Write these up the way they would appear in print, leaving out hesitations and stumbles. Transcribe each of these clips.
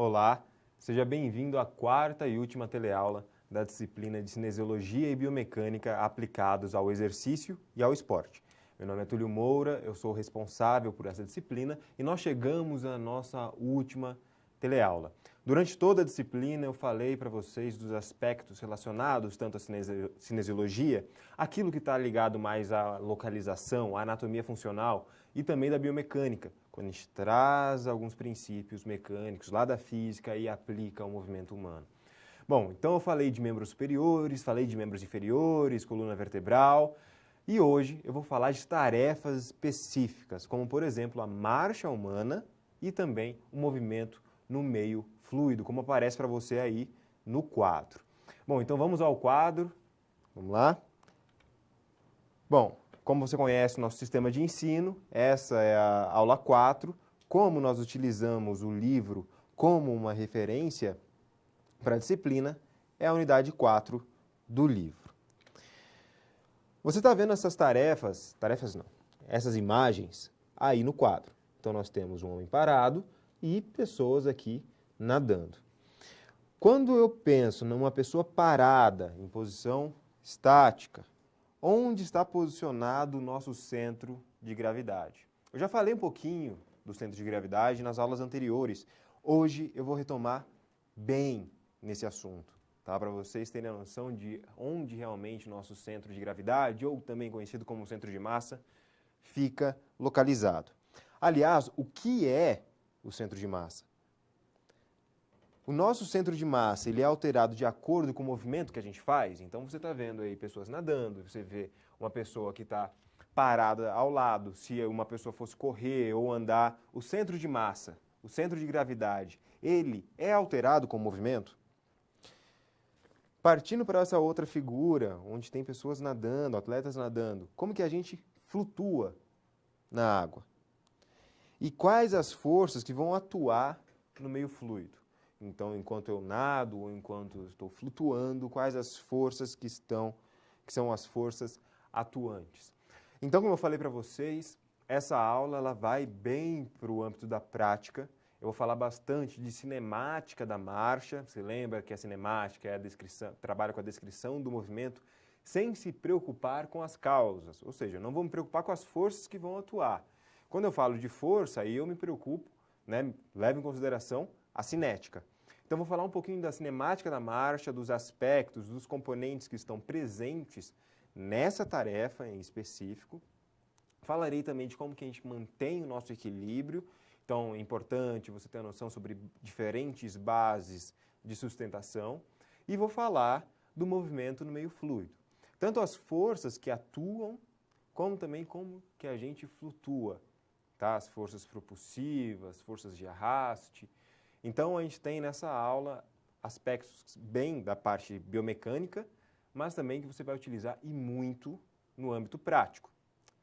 Olá, seja bem-vindo à quarta e última teleaula da disciplina de Cinesiologia e Biomecânica aplicados ao exercício e ao esporte. Meu nome é Túlio Moura, eu sou responsável por essa disciplina e nós chegamos à nossa última teleaula. Durante toda a disciplina eu falei para vocês dos aspectos relacionados tanto à cinesiologia, aquilo que está ligado mais à localização, à anatomia funcional e também da biomecânica, quando a gente traz alguns princípios mecânicos lá da física e aplica ao movimento humano. Bom, então eu falei de membros superiores, falei de membros inferiores, coluna vertebral, e hoje eu vou falar de tarefas específicas, como por exemplo a marcha humana e também o movimento no meio fluido, como aparece para você aí no quadro. Bom, então vamos ao quadro, vamos lá. Bom, como você conhece o nosso sistema de ensino, essa é a aula 4, como nós utilizamos o livro como uma referência para a disciplina, é a unidade 4 do livro. Você está vendo essas essas imagens aí no quadro. Então nós temos um homem parado e pessoas aqui nadando. Quando eu penso numa pessoa parada, em posição estática, onde está posicionado o nosso centro de gravidade? Eu já falei um pouquinho do centro de gravidade nas aulas anteriores. Hoje eu vou retomar bem nesse assunto, tá? Para vocês terem a noção de onde realmente o nosso centro de gravidade, ou também conhecido como centro de massa, fica localizado. Aliás, o que é o centro de massa? O nosso centro de massa ele é alterado de acordo com o movimento que a gente faz. Então você está vendo aí pessoas nadando, você vê uma pessoa que está parada ao lado. Se uma pessoa fosse correr ou andar, o centro de massa, o centro de gravidade, ele é alterado com o movimento? Partindo para essa outra figura, onde tem pessoas nadando, atletas nadando, como que a gente flutua na água? E quais as forças que vão atuar no meio fluido? Então, enquanto eu nado ou enquanto estou flutuando, quais as forças que são as forças atuantes? Então, como eu falei para vocês, essa aula ela vai bem para o âmbito da prática. Eu vou falar bastante de cinemática da marcha. Você lembra que a cinemática é a descrição, trabalha com a descrição do movimento sem se preocupar com as causas. Ou seja, eu não vou me preocupar com as forças que vão atuar. Quando eu falo de força, aí eu me preocupo, levo em consideração a cinética. Então, vou falar um pouquinho da cinemática da marcha, dos aspectos, dos componentes que estão presentes nessa tarefa em específico. Falarei também de como que a gente mantém o nosso equilíbrio. Então, é importante você ter a noção sobre diferentes bases de sustentação. E vou falar do movimento no meio fluido. Tanto as forças que atuam, como também como que a gente flutua. Tá? As forças propulsivas, forças de arraste. Então, a gente tem nessa aula aspectos bem da parte biomecânica, mas também que você vai utilizar e muito no âmbito prático,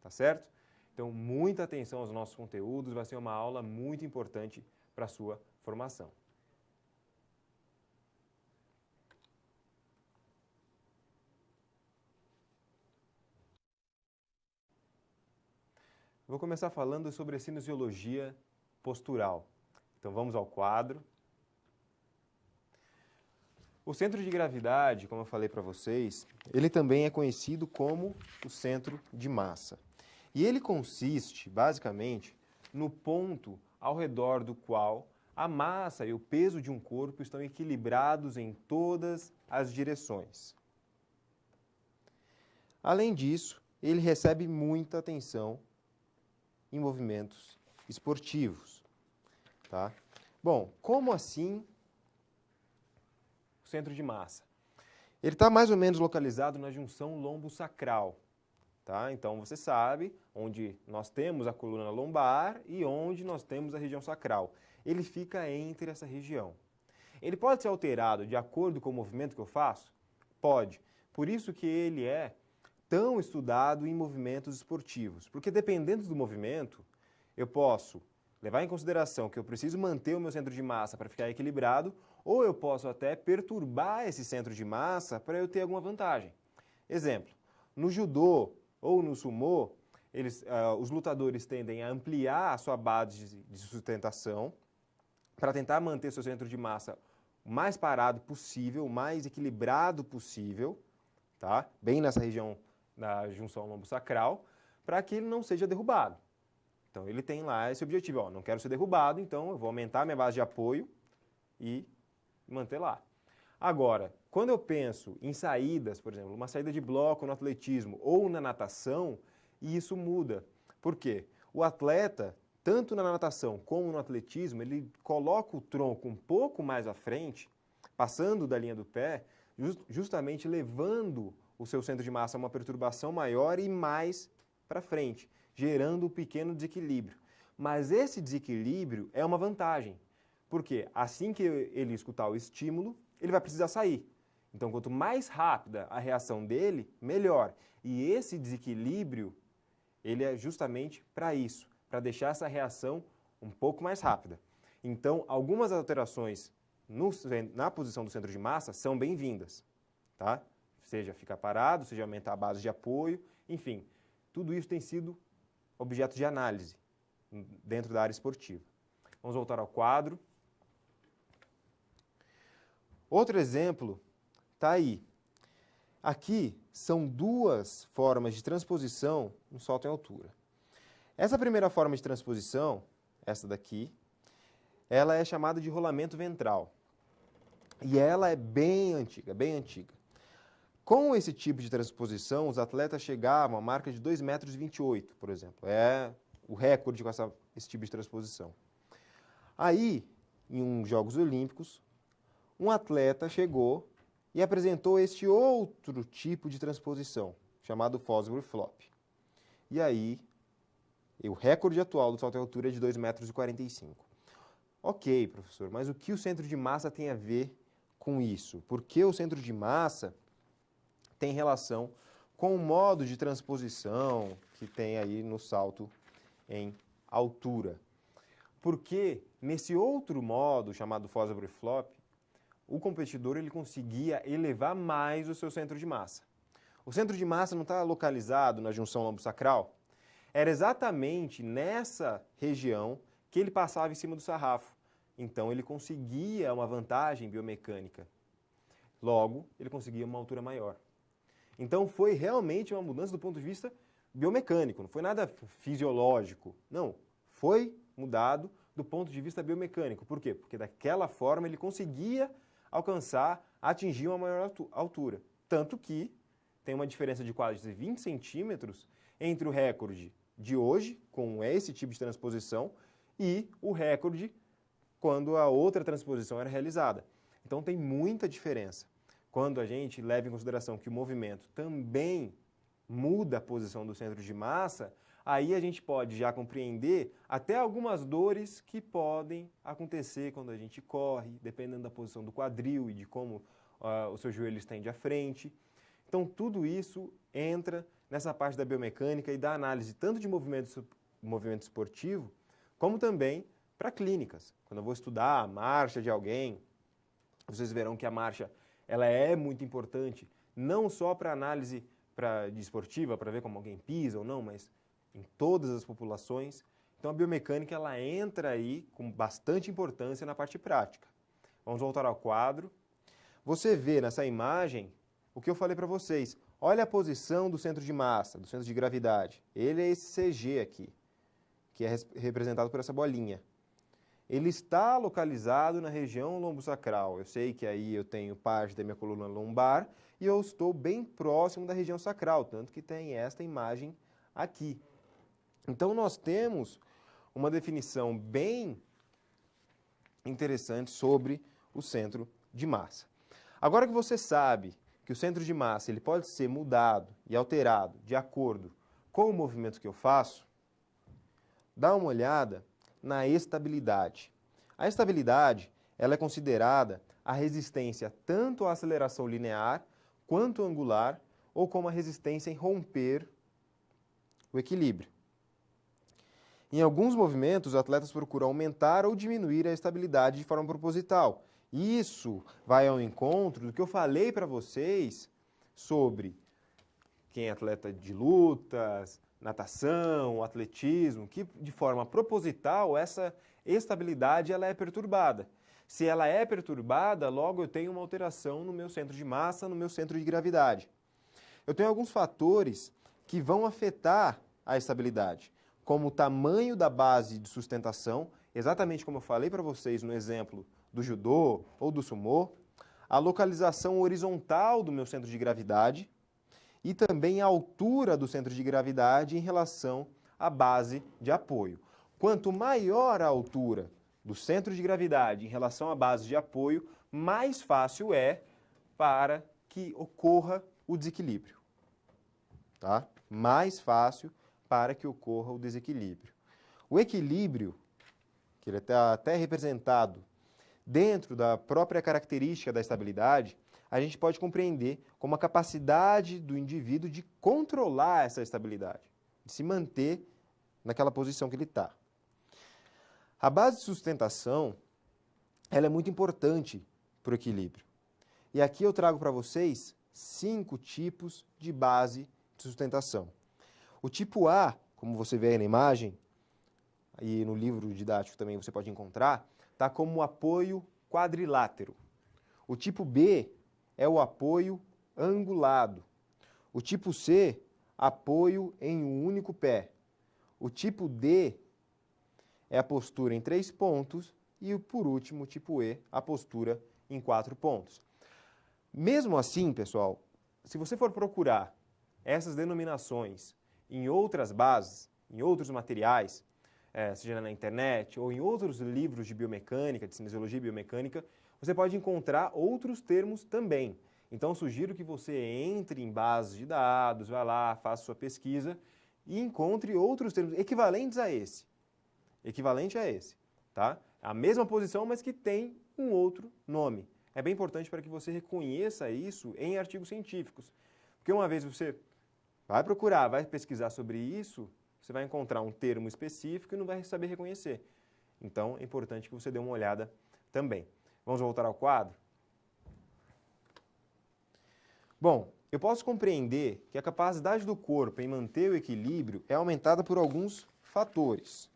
tá certo? Então, muita atenção aos nossos conteúdos, vai ser uma aula muito importante para a sua formação. Vou começar falando sobre a cinesiologia postural. Então, vamos ao quadro. O centro de gravidade, como eu falei para vocês, ele também é conhecido como o centro de massa. E ele consiste, basicamente, no ponto ao redor do qual a massa e o peso de um corpo estão equilibrados em todas as direções. Além disso, ele recebe muita atenção em movimentos esportivos. Tá? Bom, como assim o centro de massa? Ele está mais ou menos localizado na junção lombo-sacral. Tá? Então, você sabe onde nós temos a coluna lombar e onde nós temos a região sacral. Ele fica entre essa região. Ele pode ser alterado de acordo com o movimento que eu faço? Pode. Por isso que ele é tão estudado em movimentos esportivos. Porque dependendo do movimento, eu posso levar em consideração que eu preciso manter o meu centro de massa para ficar equilibrado, ou eu posso até perturbar esse centro de massa para eu ter alguma vantagem. Exemplo, no judô ou no sumô, os lutadores tendem a ampliar a sua base de sustentação para tentar manter seu centro de massa o mais parado possível, o mais equilibrado possível, tá? Bem nessa região da junção lombo-sacral, para que ele não seja derrubado. Então ele tem lá esse objetivo, ó, não quero ser derrubado, então eu vou aumentar minha base de apoio e manter lá. Agora, quando eu penso em saídas, por exemplo, uma saída de bloco no atletismo ou na natação, isso muda. Por quê? O atleta, tanto na natação como no atletismo, ele coloca o tronco um pouco mais à frente, passando da linha do pé, justamente levando o seu centro de massa a uma perturbação maior e mais para frente, gerando um pequeno desequilíbrio. Mas esse desequilíbrio é uma vantagem, porque assim que ele escutar o estímulo, ele vai precisar sair. Então, quanto mais rápida a reação dele, melhor. E esse desequilíbrio, ele é justamente para isso, para deixar essa reação um pouco mais rápida. Então, algumas alterações na posição do centro de massa são bem-vindas, tá? Seja ficar parado, seja aumentar a base de apoio, enfim, tudo isso tem sido objeto de análise dentro da área esportiva. Vamos voltar ao quadro. Outro exemplo está aí. Aqui são duas formas de transposição no salto em altura. Essa primeira forma de transposição, essa daqui, ela é chamada de rolamento ventral. E ela é bem antiga, bem antiga. Com esse tipo de transposição, os atletas chegavam a marca de 2,28 m, por exemplo. É o recorde com esse tipo de transposição. Aí, em uns Jogos Olímpicos, um atleta chegou e apresentou este outro tipo de transposição, chamado Fosbury Flop. E aí, o recorde atual do salto em altura é de 2,45 m. Ok, professor, mas o que o centro de massa tem a ver com isso? Porque o centro de massa tem relação com o modo de transposição que tem aí no salto em altura. Porque nesse outro modo, chamado Fosbury Flop, o competidor ele conseguia elevar mais o seu centro de massa. O centro de massa não está localizado na junção lombo-sacral? Era exatamente nessa região que ele passava em cima do sarrafo. Então ele conseguia uma vantagem biomecânica. Logo, ele conseguia uma altura maior. Então foi realmente uma mudança do ponto de vista biomecânico, não foi nada fisiológico. Não, foi mudado do ponto de vista biomecânico. Por quê? Porque daquela forma ele conseguia atingir uma maior altura. Tanto que tem uma diferença de quase 20 centímetros entre o recorde de hoje, com esse tipo de transposição, e o recorde quando a outra transposição era realizada. Então tem muita diferença. Quando a gente leva em consideração que o movimento também muda a posição do centro de massa, aí a gente pode já compreender até algumas dores que podem acontecer quando a gente corre, dependendo da posição do quadril e de como o seu joelho estende à frente. Então, tudo isso entra nessa parte da biomecânica e da análise tanto de movimento esportivo, como também para clínicas. Quando eu vou estudar a marcha de alguém, vocês verão que a marcha ela é muito importante, não só para análise de esportiva, para ver como alguém pisa ou não, mas em todas as populações. Então a biomecânica ela entra aí com bastante importância na parte prática. Vamos voltar ao quadro. Você vê nessa imagem o que eu falei para vocês. Olha a posição do centro de massa, do centro de gravidade. Ele é esse CG aqui, que é representado por essa bolinha. Ele está localizado na região lombosacral. Eu sei que aí eu tenho parte da minha coluna lombar e eu estou bem próximo da região sacral, tanto que tem esta imagem aqui. Então nós temos uma definição bem interessante sobre o centro de massa. Agora que você sabe que o centro de massa ele pode ser mudado e alterado de acordo com o movimento que eu faço, dá uma olhada na estabilidade. A estabilidade ela é considerada a resistência tanto à aceleração linear quanto angular ou como a resistência em romper o equilíbrio. Em alguns movimentos, os atletas procuram aumentar ou diminuir a estabilidade de forma proposital. Isso vai ao encontro do que eu falei para vocês sobre quem é atleta de lutas, natação, atletismo, que de forma proposital essa estabilidade ela é perturbada. Se ela é perturbada, logo eu tenho uma alteração no meu centro de massa, no meu centro de gravidade. Eu tenho alguns fatores que vão afetar a estabilidade, como o tamanho da base de sustentação, exatamente como eu falei para vocês no exemplo do judô ou do sumô, a localização horizontal do meu centro de gravidade e também a altura do centro de gravidade em relação à base de apoio. Quanto maior a altura do centro de gravidade em relação à base de apoio, mais fácil é para que ocorra o desequilíbrio. Tá? Mais fácil para que ocorra o desequilíbrio. O equilíbrio, que ele está até representado dentro da própria característica da estabilidade, a gente pode compreender como a capacidade do indivíduo de controlar essa estabilidade, de se manter naquela posição que ele está. A base de sustentação, ela é muito importante para o equilíbrio. E aqui eu trago para vocês 5 tipos de base de sustentação. O tipo A, como você vê aí na imagem, e no livro didático também você pode encontrar, está como apoio quadrilátero. O tipo B é o apoio angulado. O tipo C, apoio em um único pé. O tipo D é a postura em 3 pontos e, por último, o tipo E, a postura em 4 pontos. Mesmo assim, pessoal, se você for procurar essas denominações em outras bases, em outros materiais, seja na internet ou em outros livros de biomecânica, de cinesiologia e biomecânica, você pode encontrar outros termos também. Então, sugiro que você entre em bases de dados, vá lá, faça sua pesquisa e encontre outros termos equivalentes a esse. Equivalente a esse, tá? A mesma posição, mas que tem um outro nome. É bem importante para que você reconheça isso em artigos científicos. Porque uma vez você vai procurar, vai pesquisar sobre isso, você vai encontrar um termo específico e não vai saber reconhecer. Então, é importante que você dê uma olhada também. Vamos voltar ao quadro? Bom, eu posso compreender que a capacidade do corpo em manter o equilíbrio é aumentada por alguns fatores.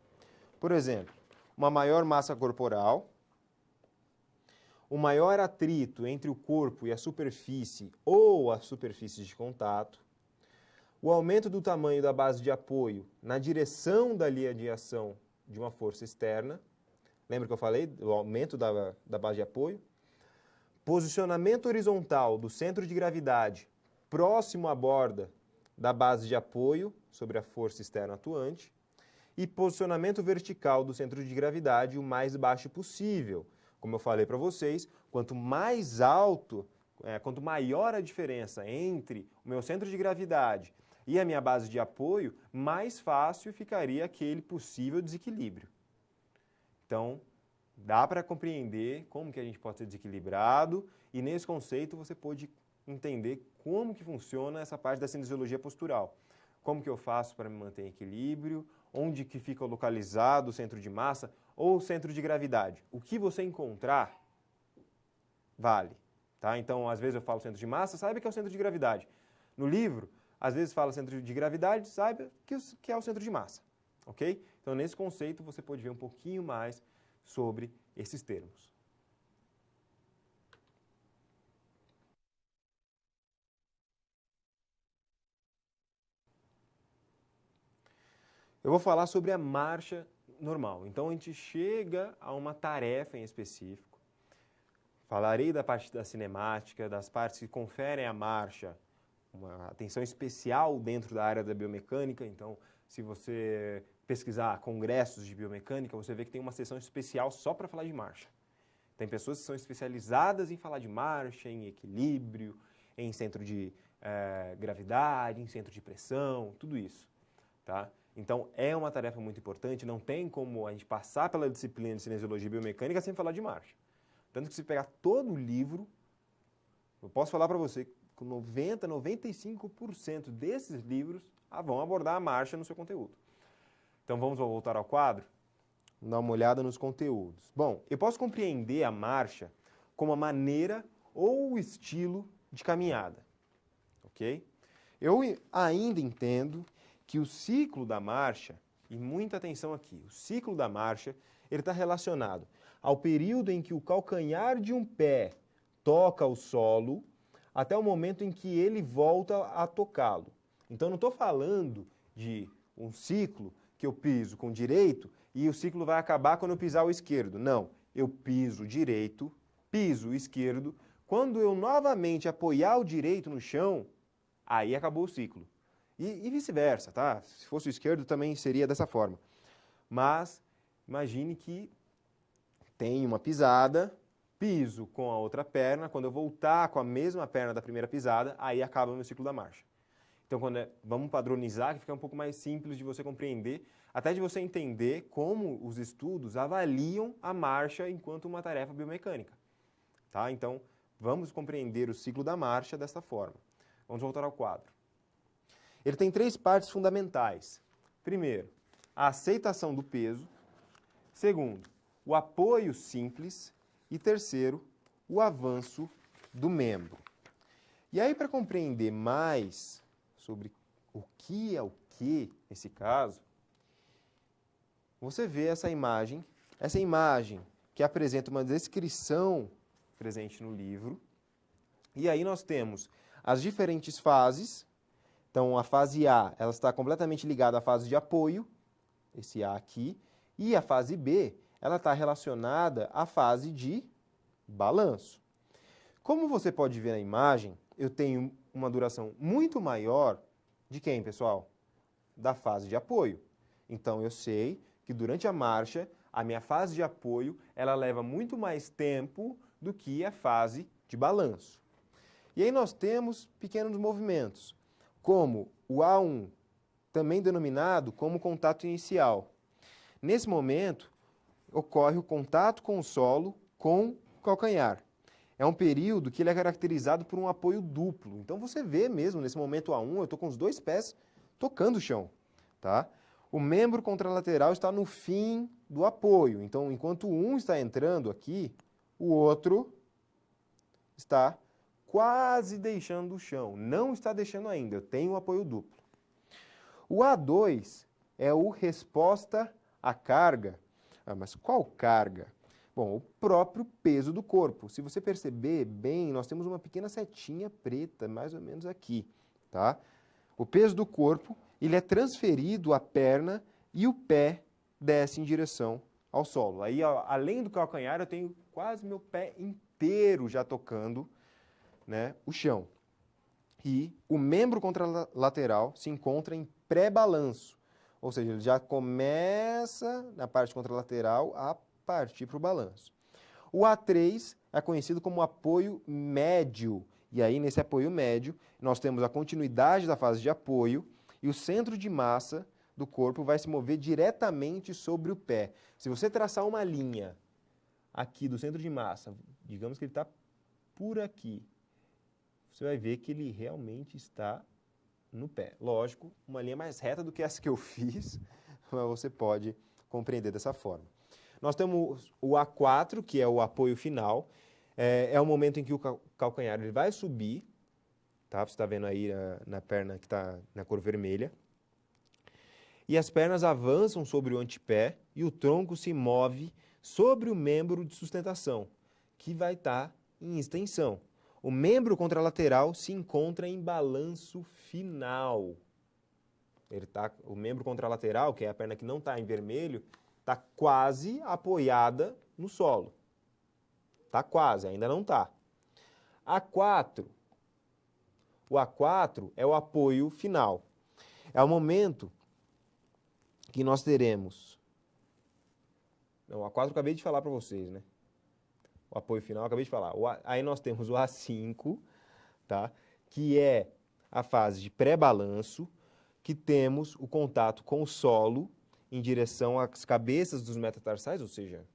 Por exemplo, uma maior massa corporal, um maior atrito entre o corpo e a superfície ou as superfícies de contato, o aumento do tamanho da base de apoio na direção da linha de ação de uma força externa. Lembra que eu falei do aumento da base de apoio? Posicionamento horizontal do centro de gravidade próximo à borda da base de apoio sobre a força externa atuante e posicionamento vertical do centro de gravidade o mais baixo possível. Como eu falei para vocês, quanto mais alto, quanto maior a diferença entre o meu centro de gravidade e a minha base de apoio, mais fácil ficaria aquele possível desequilíbrio. Então, dá para compreender como que a gente pode ser desequilibrado e nesse conceito você pode entender como que funciona essa parte da cinesiologia postural. Como que eu faço para me manter em equilíbrio, onde que fica localizado o centro de massa ou o centro de gravidade. O que você encontrar, vale. Tá? Então, às vezes eu falo centro de massa, saiba que é o centro de gravidade. No livro, às vezes fala centro de gravidade, saiba que é o centro de massa. Ok? Então, nesse conceito, você pode ver um pouquinho mais sobre esses termos. Eu vou falar sobre a marcha normal. Então, a gente chega a uma tarefa em específico. Falarei da parte da cinemática, das partes que conferem à marcha uma atenção especial dentro da área da biomecânica. Então, se você pesquisar congressos de biomecânica, você vê que tem uma seção especial só para falar de marcha. Tem pessoas que são especializadas em falar de marcha, em equilíbrio, em centro de gravidade, em centro de pressão, tudo isso. Tá? Então, é uma tarefa muito importante, não tem como a gente passar pela disciplina de cinesiologia e biomecânica sem falar de marcha. Tanto que se pegar todo o livro, eu posso falar para você que 90%, 95% desses livros vão abordar a marcha no seu conteúdo. Então, vamos voltar ao quadro? Vamos dar uma olhada nos conteúdos. Bom, eu posso compreender a marcha como a maneira ou o estilo de caminhada. Ok? Eu ainda entendo que o ciclo da marcha, e muita atenção aqui, o ciclo da marcha, ele está relacionado ao período em que o calcanhar de um pé toca o solo até o momento em que ele volta a tocá-lo. Então, não estou falando de um ciclo que eu piso com o direito e o ciclo vai acabar quando eu pisar o esquerdo. Não, eu piso direito, piso o esquerdo. Quando eu novamente apoiar o direito no chão, aí acabou o ciclo. E vice-versa, tá? Se fosse o esquerdo também seria dessa forma. Mas imagine que tem uma pisada, piso com a outra perna, quando eu voltar com a mesma perna da primeira pisada, aí acaba o meu ciclo da marcha. Então, vamos padronizar, que fica um pouco mais simples de você compreender, até de você entender como os estudos avaliam a marcha enquanto uma tarefa biomecânica. Tá? Então, vamos compreender o ciclo da marcha desta forma. Vamos voltar ao quadro. Ele tem 3 partes fundamentais. Primeiro, a aceitação do peso. Segundo, o apoio simples. E terceiro, o avanço do membro. E aí, para compreender mais sobre o que é o que nesse caso, você vê essa imagem que apresenta uma descrição presente no livro. E aí nós temos as diferentes fases. Então, a fase A, ela está completamente ligada à fase de apoio, esse A aqui, e a fase B, ela está relacionada à fase de balanço. Como você pode ver na imagem, eu tenho uma duração muito maior de quem, pessoal? Da fase de apoio. Então, eu sei que durante a marcha, a minha fase de apoio, ela leva muito mais tempo do que a fase de balanço. E aí nós temos pequenos movimentos, como o A1, também denominado como contato inicial. Nesse momento, ocorre o contato com o solo com o calcanhar. É um período que ele é caracterizado por um apoio duplo. Então você vê mesmo, nesse momento A1, eu estou com os 2 pés tocando o chão. Tá? O membro contralateral está no fim do apoio. Então, enquanto um está entrando aqui, o outro está quase deixando o chão. Não está deixando ainda, eu tenho o apoio duplo. O A2 é o resposta à carga. Mas qual carga? Bom, o próprio peso do corpo. Se você perceber bem, nós temos uma pequena setinha preta, mais ou menos aqui. Tá? O peso do corpo, ele é transferido à perna e o pé desce em direção ao solo. Aí, além do calcanhar, eu tenho quase meu pé inteiro já tocando, né, o chão. E o membro contralateral se encontra em pré-balanço, ou seja, ele já começa na parte contralateral a partir para o balanço. O A3 é conhecido como apoio médio, e aí nesse apoio médio nós temos a continuidade da fase de apoio e o centro de massa do corpo vai se mover diretamente sobre o pé. Se você traçar uma linha aqui do centro de massa, digamos que ele está por aqui, você vai ver que ele realmente está no pé. Lógico, uma linha mais reta do que essa que eu fiz, mas você pode compreender dessa forma. Nós temos o A4, que é o apoio final. É o momento em que o calcanhar ele vai subir. Tá? Você está vendo aí na perna que está na cor vermelha. E as pernas avançam sobre o antepé e o tronco se move sobre o membro de sustentação, que vai estar em extensão. O membro contralateral se encontra em balanço final. O membro contralateral, que é a perna que não está em vermelho, está quase apoiada no solo. Está quase, ainda não está. A4. O A4 é o apoio final. É o momento que nós teremos... Não, o A4 eu acabei de falar para vocês, né? O apoio final, eu acabei de falar. Aí nós temos o A5, tá? Que é a fase de pré-balanço, que temos o contato com o solo em direção às cabeças dos metatarsais, ou seja,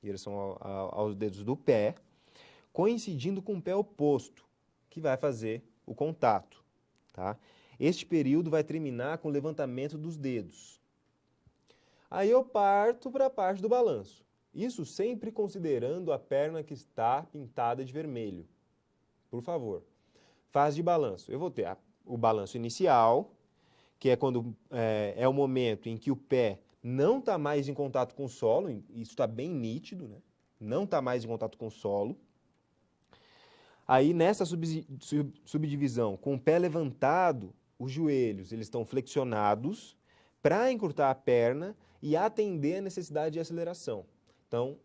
em direção aos dedos do pé, coincidindo com o pé oposto, que vai fazer o contato. Tá? Este período vai terminar com o levantamento dos dedos. Aí eu parto para a parte do balanço. Isso sempre considerando a perna que está pintada de vermelho. Por favor. Fase de balanço. Eu vou ter o balanço inicial, que é quando é o momento em que o pé não está mais em contato com o solo, isso está bem nítido, né? Não está mais em contato com o solo. Aí, nessa subdivisão, com o pé levantado, os joelhos eles estão flexionados para encurtar a perna e atender a necessidade de aceleração. Então,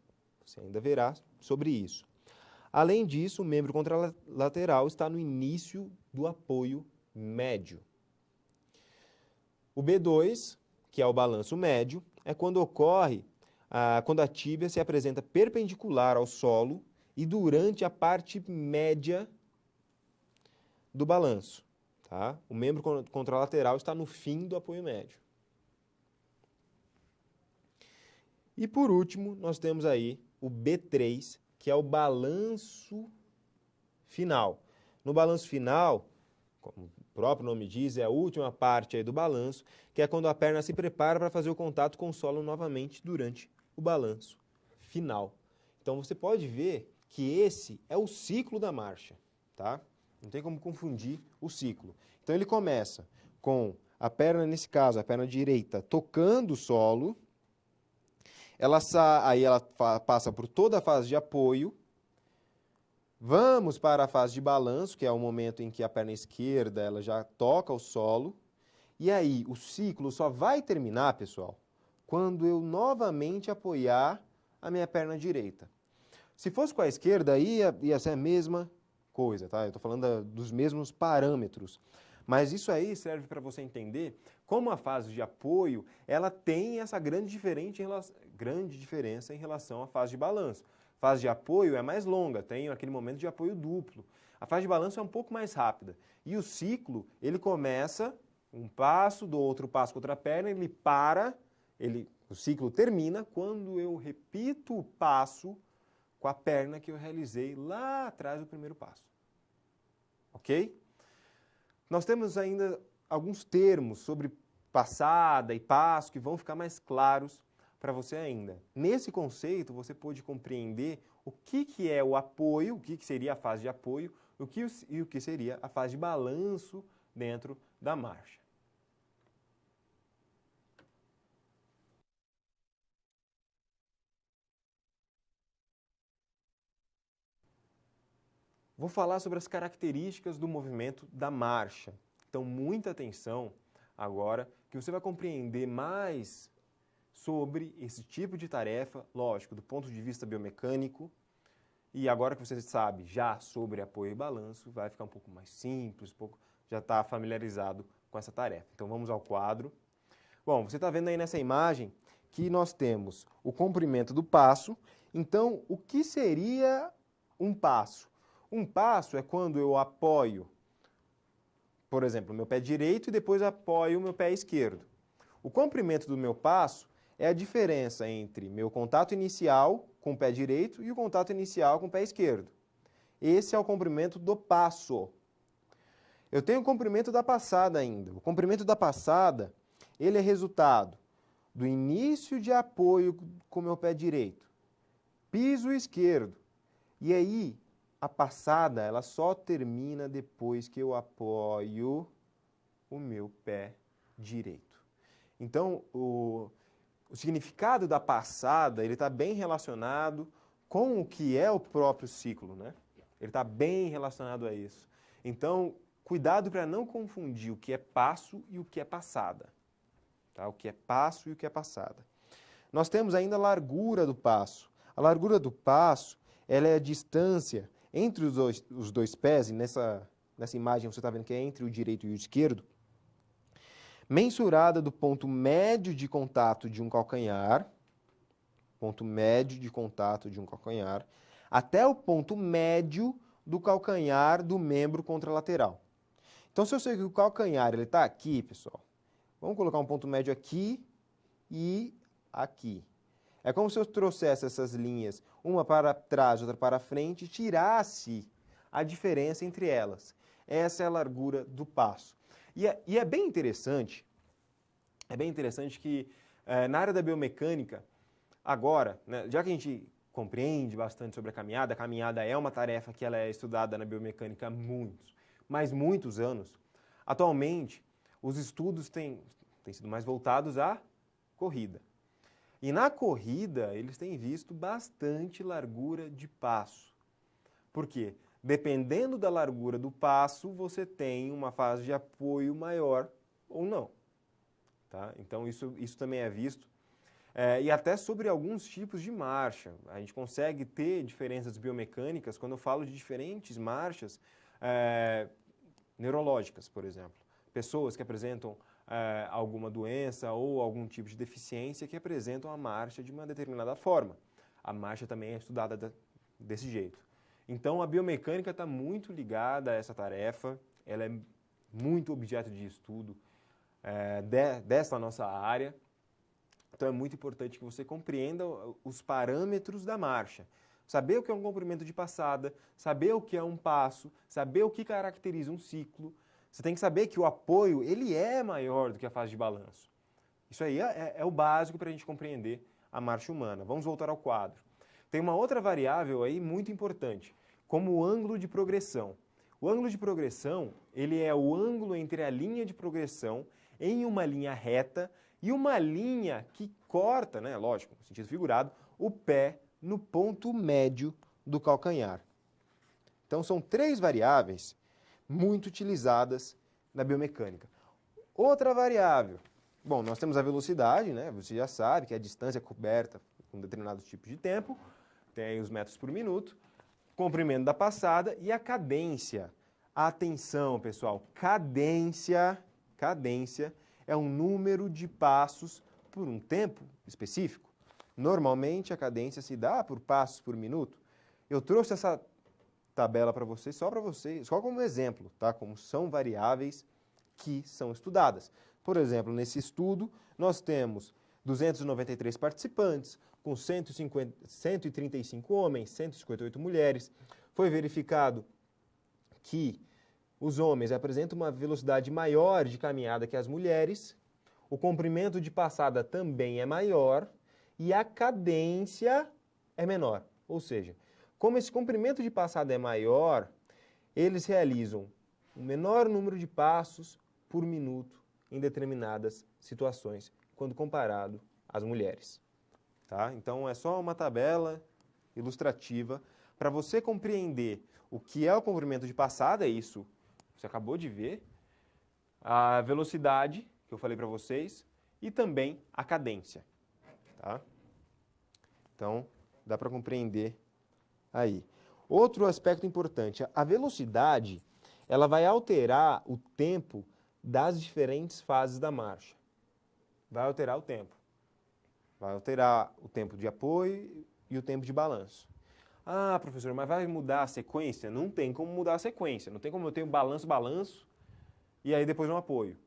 você ainda verá sobre isso. Além disso, o membro contralateral está no início do apoio médio. O B2, que é o balanço médio, é quando ocorre quando a tíbia se apresenta perpendicular ao solo e durante a parte média do balanço. Tá? O membro contralateral está no fim do apoio médio. E por último, nós temos aí o B3, que é o balanço final. No balanço final, como o próprio nome diz, é a última parte aí do balanço, que é quando a perna se prepara para fazer o contato com o solo novamente durante o balanço final. Então você pode ver que esse é o ciclo da marcha, tá? Não tem como confundir o ciclo. Então ele começa com a perna, nesse caso, a perna direita, tocando o solo. Aí ela passa por toda a fase de apoio. Vamos para a fase de balanço, que é o momento em que a perna esquerda ela já toca o solo. E aí o ciclo só vai terminar, pessoal, quando eu novamente apoiar a minha perna direita. Se fosse com a esquerda, ia ser a mesma coisa, tá? Eu estou falando dos mesmos parâmetros. Mas isso aí serve para você entender como a fase de apoio ela tem essa grande diferença em relação à fase de balanço. A fase de apoio é mais longa, tem aquele momento de apoio duplo. A fase de balanço é um pouco mais rápida. E o ciclo, ele começa um passo, do outro passo com outra perna, ele para, o ciclo termina quando eu repito o passo com a perna que eu realizei lá atrás do primeiro passo. Ok? Nós temos ainda alguns termos sobre passada e passo que vão ficar mais claros para você ainda. Nesse conceito, você pode compreender o que é o apoio, o que seria a fase de apoio e o que seria a fase de balanço dentro da marcha. Vou falar sobre as características do movimento da marcha. Então, muita atenção agora, que você vai compreender mais sobre esse tipo de tarefa, lógico, do ponto de vista biomecânico. E agora que você sabe já sobre apoio e balanço, vai ficar um pouco mais simples, já está familiarizado com essa tarefa. Então, vamos ao quadro. Bom, você está vendo aí nessa imagem que nós temos o comprimento do passo. Então, o que seria um passo? Um passo é quando eu apoio, por exemplo, o meu pé direito e depois apoio o meu pé esquerdo. O comprimento do meu passo é a diferença entre meu contato inicial com o pé direito e o contato inicial com o pé esquerdo. Esse é o comprimento do passo. Eu tenho o comprimento da passada ainda. O comprimento da passada, ele é resultado do início de apoio com o meu pé direito, piso esquerdo, e aí a passada, ela só termina depois que eu apoio o meu pé direito. Então, o significado da passada, ele está bem relacionado com o que é o próprio ciclo, né? Ele está bem relacionado a isso. Então, cuidado para não confundir o que é passo e o que é passada. Tá? O que é passo e o que é passada. Nós temos ainda a largura do passo. A largura do passo, ela é a distância entre os dois pés, e nessa imagem você está vendo que é entre o direito e o esquerdo, mensurada do ponto médio de contato de um calcanhar, até o ponto médio do calcanhar do membro contralateral. Então, se eu sei que o calcanhar está aqui, pessoal, vamos colocar um ponto médio aqui e aqui. É como se eu trouxesse essas linhas, uma para trás, outra para frente, e tirasse a diferença entre elas. Essa é a largura do passo. E é bem interessante que na área da biomecânica, agora, né, já que a gente compreende bastante sobre a caminhada é uma tarefa que ela é estudada na biomecânica há muitos anos. Atualmente, os estudos têm sido mais voltados à corrida. E na corrida, eles têm visto bastante largura de passo. Por quê? Dependendo da largura do passo, você tem uma fase de apoio maior ou não. Tá? Então, isso também é visto. E até sobre alguns tipos de marcha. A gente consegue ter diferenças biomecânicas quando eu falo de diferentes marchas neurológicas, por exemplo. Pessoas que apresentam alguma doença ou algum tipo de deficiência que apresentam a marcha de uma determinada forma. A marcha também é estudada desse jeito. Então, a biomecânica está muito ligada a essa tarefa, ela é muito objeto de estudo dessa nossa área. Então, é muito importante que você compreenda os parâmetros da marcha. Saber o que é um comprimento de passada, saber o que é um passo, saber o que caracteriza um ciclo. Você tem que saber que o apoio ele é maior do que a fase de balanço. Isso aí é o básico para a gente compreender a marcha humana. Vamos voltar ao quadro. Tem uma outra variável aí muito importante, como o ângulo de progressão. O ângulo de progressão, ele é o ângulo entre a linha de progressão em uma linha reta e uma linha que corta, né, lógico, no sentido figurado, o pé no ponto médio do calcanhar. Então, são 3 variáveis muito utilizadas na biomecânica. Outra variável, bom, nós temos a velocidade, né? Você já sabe que é a distância coberta com determinados tipos de tempo, tem aí os metros por minuto, comprimento da passada e a cadência. Atenção, pessoal, cadência é um número de passos por um tempo específico. Normalmente, a cadência se dá por passos por minuto. Eu trouxe essa tabela para vocês, só como exemplo, tá? Como são variáveis que são estudadas. Por exemplo, nesse estudo, nós temos 293 participantes, com 135 homens, 158 mulheres. Foi verificado que os homens apresentam uma velocidade maior de caminhada que as mulheres, o comprimento de passada também é maior e a cadência é menor. Ou seja, como esse comprimento de passada é maior, eles realizam um menor número de passos por minuto em determinadas situações, quando comparado às mulheres. Tá? Então, é só uma tabela ilustrativa para você compreender o que é o comprimento de passada, isso você acabou de ver, a velocidade, que eu falei para vocês, e também a cadência. Tá? Então, dá para compreender aí. Outro aspecto importante, a velocidade, ela vai alterar o tempo das diferentes fases da marcha. Vai alterar o tempo. Vai alterar o tempo de apoio e o tempo de balanço. Ah, professor, mas vai mudar a sequência? Não tem como mudar a sequência. Não tem como eu ter um balanço, e aí depois um apoio.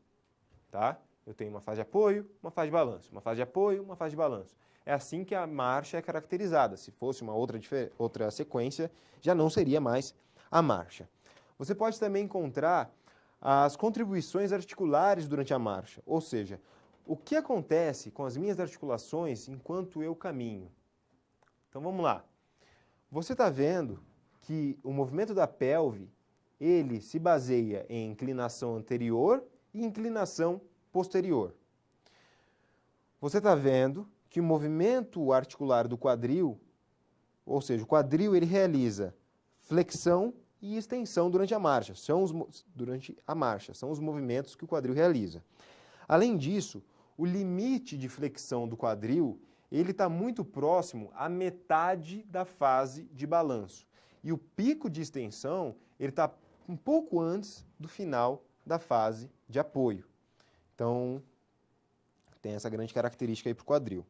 Tá? Eu tenho uma fase de apoio, uma fase de balanço. Uma fase de apoio, uma fase de balanço. É assim que a marcha é caracterizada. Se fosse uma outra sequência, já não seria mais a marcha. Você pode também encontrar as contribuições articulares durante a marcha. Ou seja, o que acontece com as minhas articulações enquanto eu caminho. Então vamos lá. Você está vendo que o movimento da pelve, ele se baseia em inclinação anterior e inclinação posterior. Você está vendo que o movimento articular do quadril, ou seja, o quadril ele realiza flexão e extensão durante a marcha. São os movimentos que o quadril realiza. Além disso, o limite de flexão do quadril ele está muito próximo à metade da fase de balanço. E o pico de extensão ele está um pouco antes do final da fase de apoio. Então, tem essa grande característica aí para o quadril.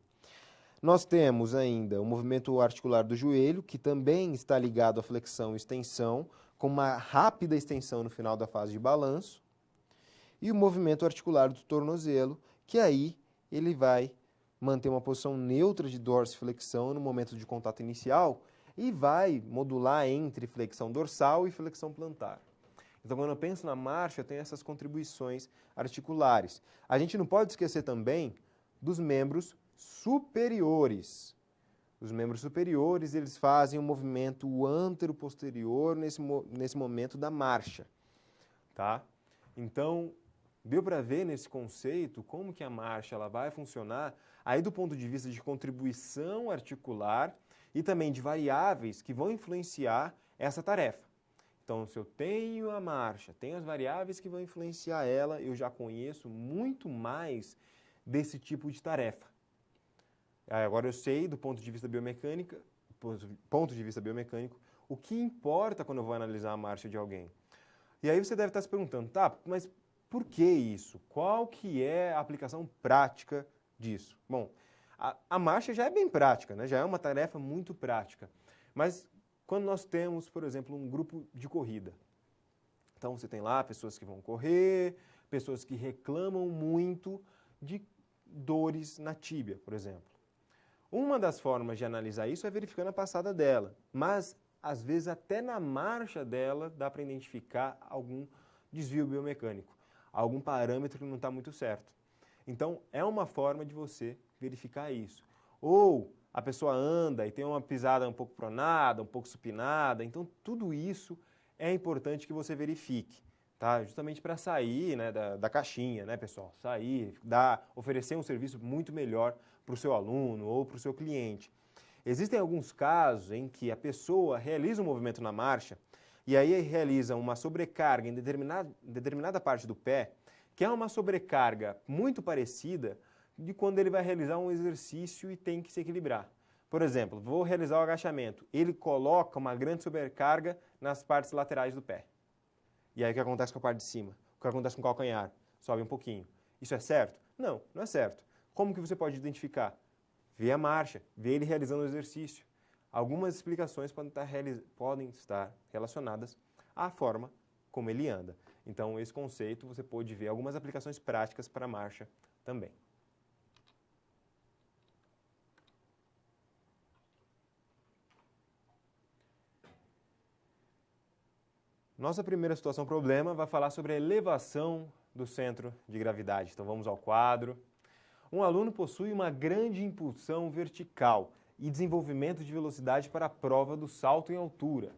Nós temos ainda o movimento articular do joelho, que também está ligado à flexão e extensão, com uma rápida extensão no final da fase de balanço. E o movimento articular do tornozelo, que aí ele vai manter uma posição neutra de dorsiflexão no momento de contato inicial e vai modular entre flexão dorsal e flexão plantar. Então, quando eu penso na marcha, eu tenho essas contribuições articulares. A gente não pode esquecer também dos membros superiores. Os membros superiores, eles fazem um movimento antero-posterior nesse momento da marcha. Tá? Então, deu para ver nesse conceito como que a marcha ela vai funcionar aí do ponto de vista de contribuição articular e também de variáveis que vão influenciar essa tarefa. Então, se eu tenho a marcha, tenho as variáveis que vão influenciar ela, eu já conheço muito mais desse tipo de tarefa. Agora eu sei, do ponto de vista biomecânico, o que importa quando eu vou analisar a marcha de alguém. E aí você deve estar se perguntando, tá, mas por que isso? Qual que é a aplicação prática disso? Bom, a marcha já é bem prática, né? Já é uma tarefa muito prática. Mas quando nós temos, por exemplo, um grupo de corrida, então você tem lá pessoas que vão correr, pessoas que reclamam muito de dores na tíbia, por exemplo. Uma das formas de analisar isso é verificando a passada dela, mas às vezes até na marcha dela dá para identificar algum desvio biomecânico, algum parâmetro que não está muito certo. Então é uma forma de você verificar isso. Ou a pessoa anda e tem uma pisada um pouco pronada, um pouco supinada, então tudo isso é importante que você verifique, tá? Justamente para sair, né, da caixinha, né, pessoal? Sair, oferecer um serviço muito melhor para o seu aluno ou para o seu cliente. Existem alguns casos em que a pessoa realiza um movimento na marcha e aí realiza uma sobrecarga em determinada parte do pé, que é uma sobrecarga muito parecida de quando ele vai realizar um exercício e tem que se equilibrar. Por exemplo, vou realizar o agachamento, ele coloca uma grande sobrecarga nas partes laterais do pé. E aí o que acontece com a parte de cima? O que acontece com o calcanhar? Sobe um pouquinho. Isso é certo? Não, não é certo. Como que você pode identificar? Vê a marcha, vê ele realizando o exercício. Algumas explicações podem estar relacionadas à forma como ele anda. Então, esse conceito você pode ver algumas aplicações práticas para a marcha também. Nossa primeira situação problema vai falar sobre a elevação do centro de gravidade. Então vamos ao quadro. Um aluno possui uma grande impulsão vertical e desenvolvimento de velocidade para a prova do salto em altura.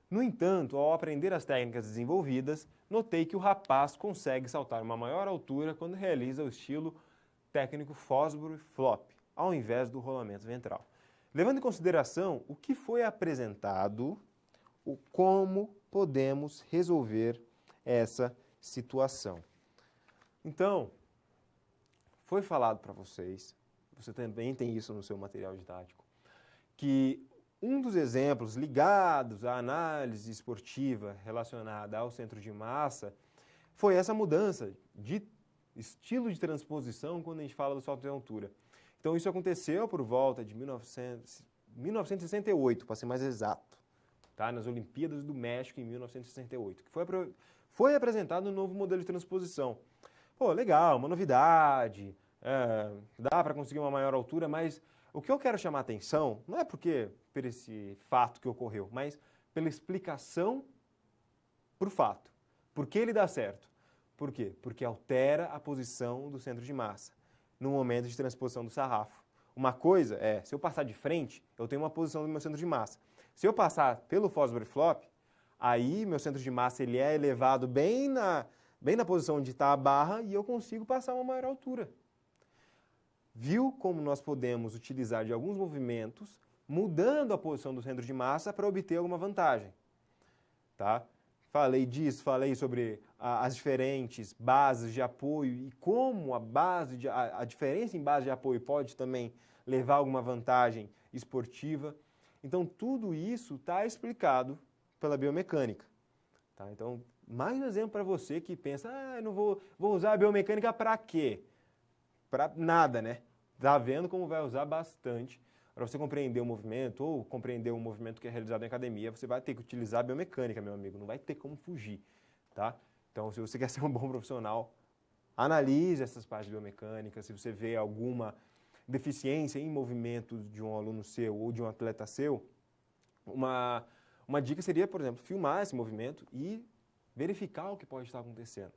No entanto, ao aprender as técnicas desenvolvidas, notei que o rapaz consegue saltar uma maior altura quando realiza o estilo técnico Fosbury Flop, ao invés do rolamento ventral. Levando em consideração o que foi apresentado, como podemos resolver essa situação. Então, foi falado para vocês, você também tem isso no seu material didático, que um dos exemplos ligados à análise esportiva relacionada ao centro de massa foi essa mudança de estilo de transposição quando a gente fala do salto de altura. Então, isso aconteceu por volta de 1968, para ser mais exato, tá? Nas Olimpíadas do México, em 1968, que foi apresentado um novo modelo de transposição. Pô, legal, uma novidade, dá para conseguir uma maior altura, mas o que eu quero chamar a atenção não é por esse fato que ocorreu, mas pela explicação para o fato. Por que ele dá certo? Por quê? Porque altera a posição do centro de massa no momento de transposição do sarrafo. Uma coisa é, se eu passar de frente, eu tenho uma posição do meu centro de massa. Se eu passar pelo Fosbury Flop, aí meu centro de massa ele é elevado bem na posição onde está a barra e eu consigo passar uma maior altura. Viu como nós podemos utilizar de alguns movimentos, mudando a posição do centro de massa para obter alguma vantagem. Tá? Falei disso, falei sobre as diferentes bases de apoio e como a diferença em base de apoio pode também levar a alguma vantagem esportiva. Então, tudo isso está explicado pela biomecânica. Tá? Então, mais um exemplo para você que pensa, eu não vou usar a biomecânica para quê? Para nada, né? Tá vendo como vai usar bastante. Para você compreender o movimento ou compreender o movimento que é realizado em academia, você vai ter que utilizar a biomecânica, meu amigo. Não vai ter como fugir, tá? Então, se você quer ser um bom profissional, analise essas partes biomecânicas. Se você vê alguma deficiência em movimento de um aluno seu ou de um atleta seu, uma dica seria, por exemplo, filmar esse movimento e verificar o que pode estar acontecendo.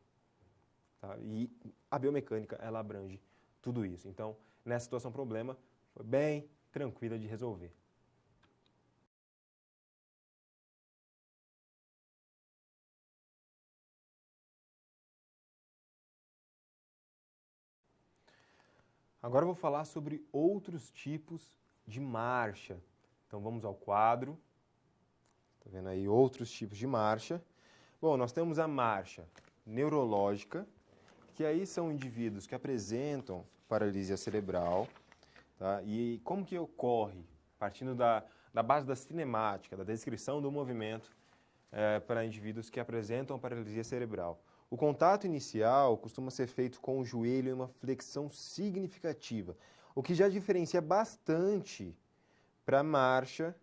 Tá? E a biomecânica, ela abrange tudo isso. Então, nessa situação problema, foi bem tranquila de resolver. Agora eu vou falar sobre outros tipos de marcha. Então vamos ao quadro. Está vendo aí outros tipos de marcha. Bom, nós temos a marcha neurológica, que aí são indivíduos que apresentam paralisia cerebral. Tá? E como que ocorre? Partindo da base da cinemática, da descrição do movimento para indivíduos que apresentam paralisia cerebral. O contato inicial costuma ser feito com o joelho em uma flexão significativa, o que já diferencia bastante para a marcha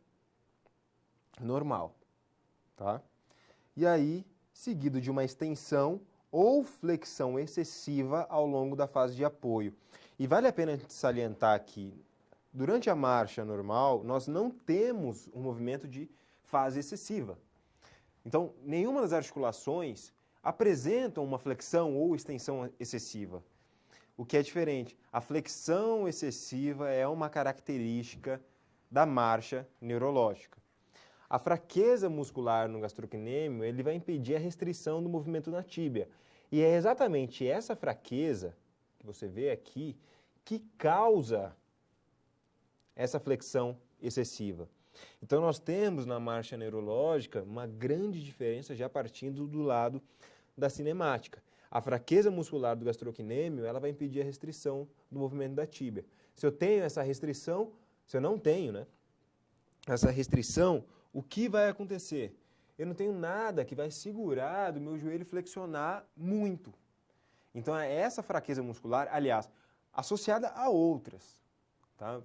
normal. Tá? E aí, seguido de uma extensão ou flexão excessiva ao longo da fase de apoio. E vale a pena salientar que, durante a marcha normal, nós não temos um movimento de fase excessiva. Então, nenhuma das articulações apresentam uma flexão ou extensão excessiva. O que é diferente, a flexão excessiva é uma característica da marcha neurológica. A fraqueza muscular no gastrocnêmio, ele vai impedir a restrição do movimento na tíbia. E é exatamente essa fraqueza que você vê aqui que causa essa flexão excessiva. Então nós temos na marcha neurológica uma grande diferença já partindo do lado da cinemática. A fraqueza muscular do gastrocnêmio, ela vai impedir a restrição do movimento da tíbia. Se eu tenho essa restrição, se eu não tenho, né, essa restrição, o que vai acontecer? Eu não tenho nada que vai segurar do meu joelho flexionar muito. Então é essa fraqueza muscular, aliás, associada a outras. Tá?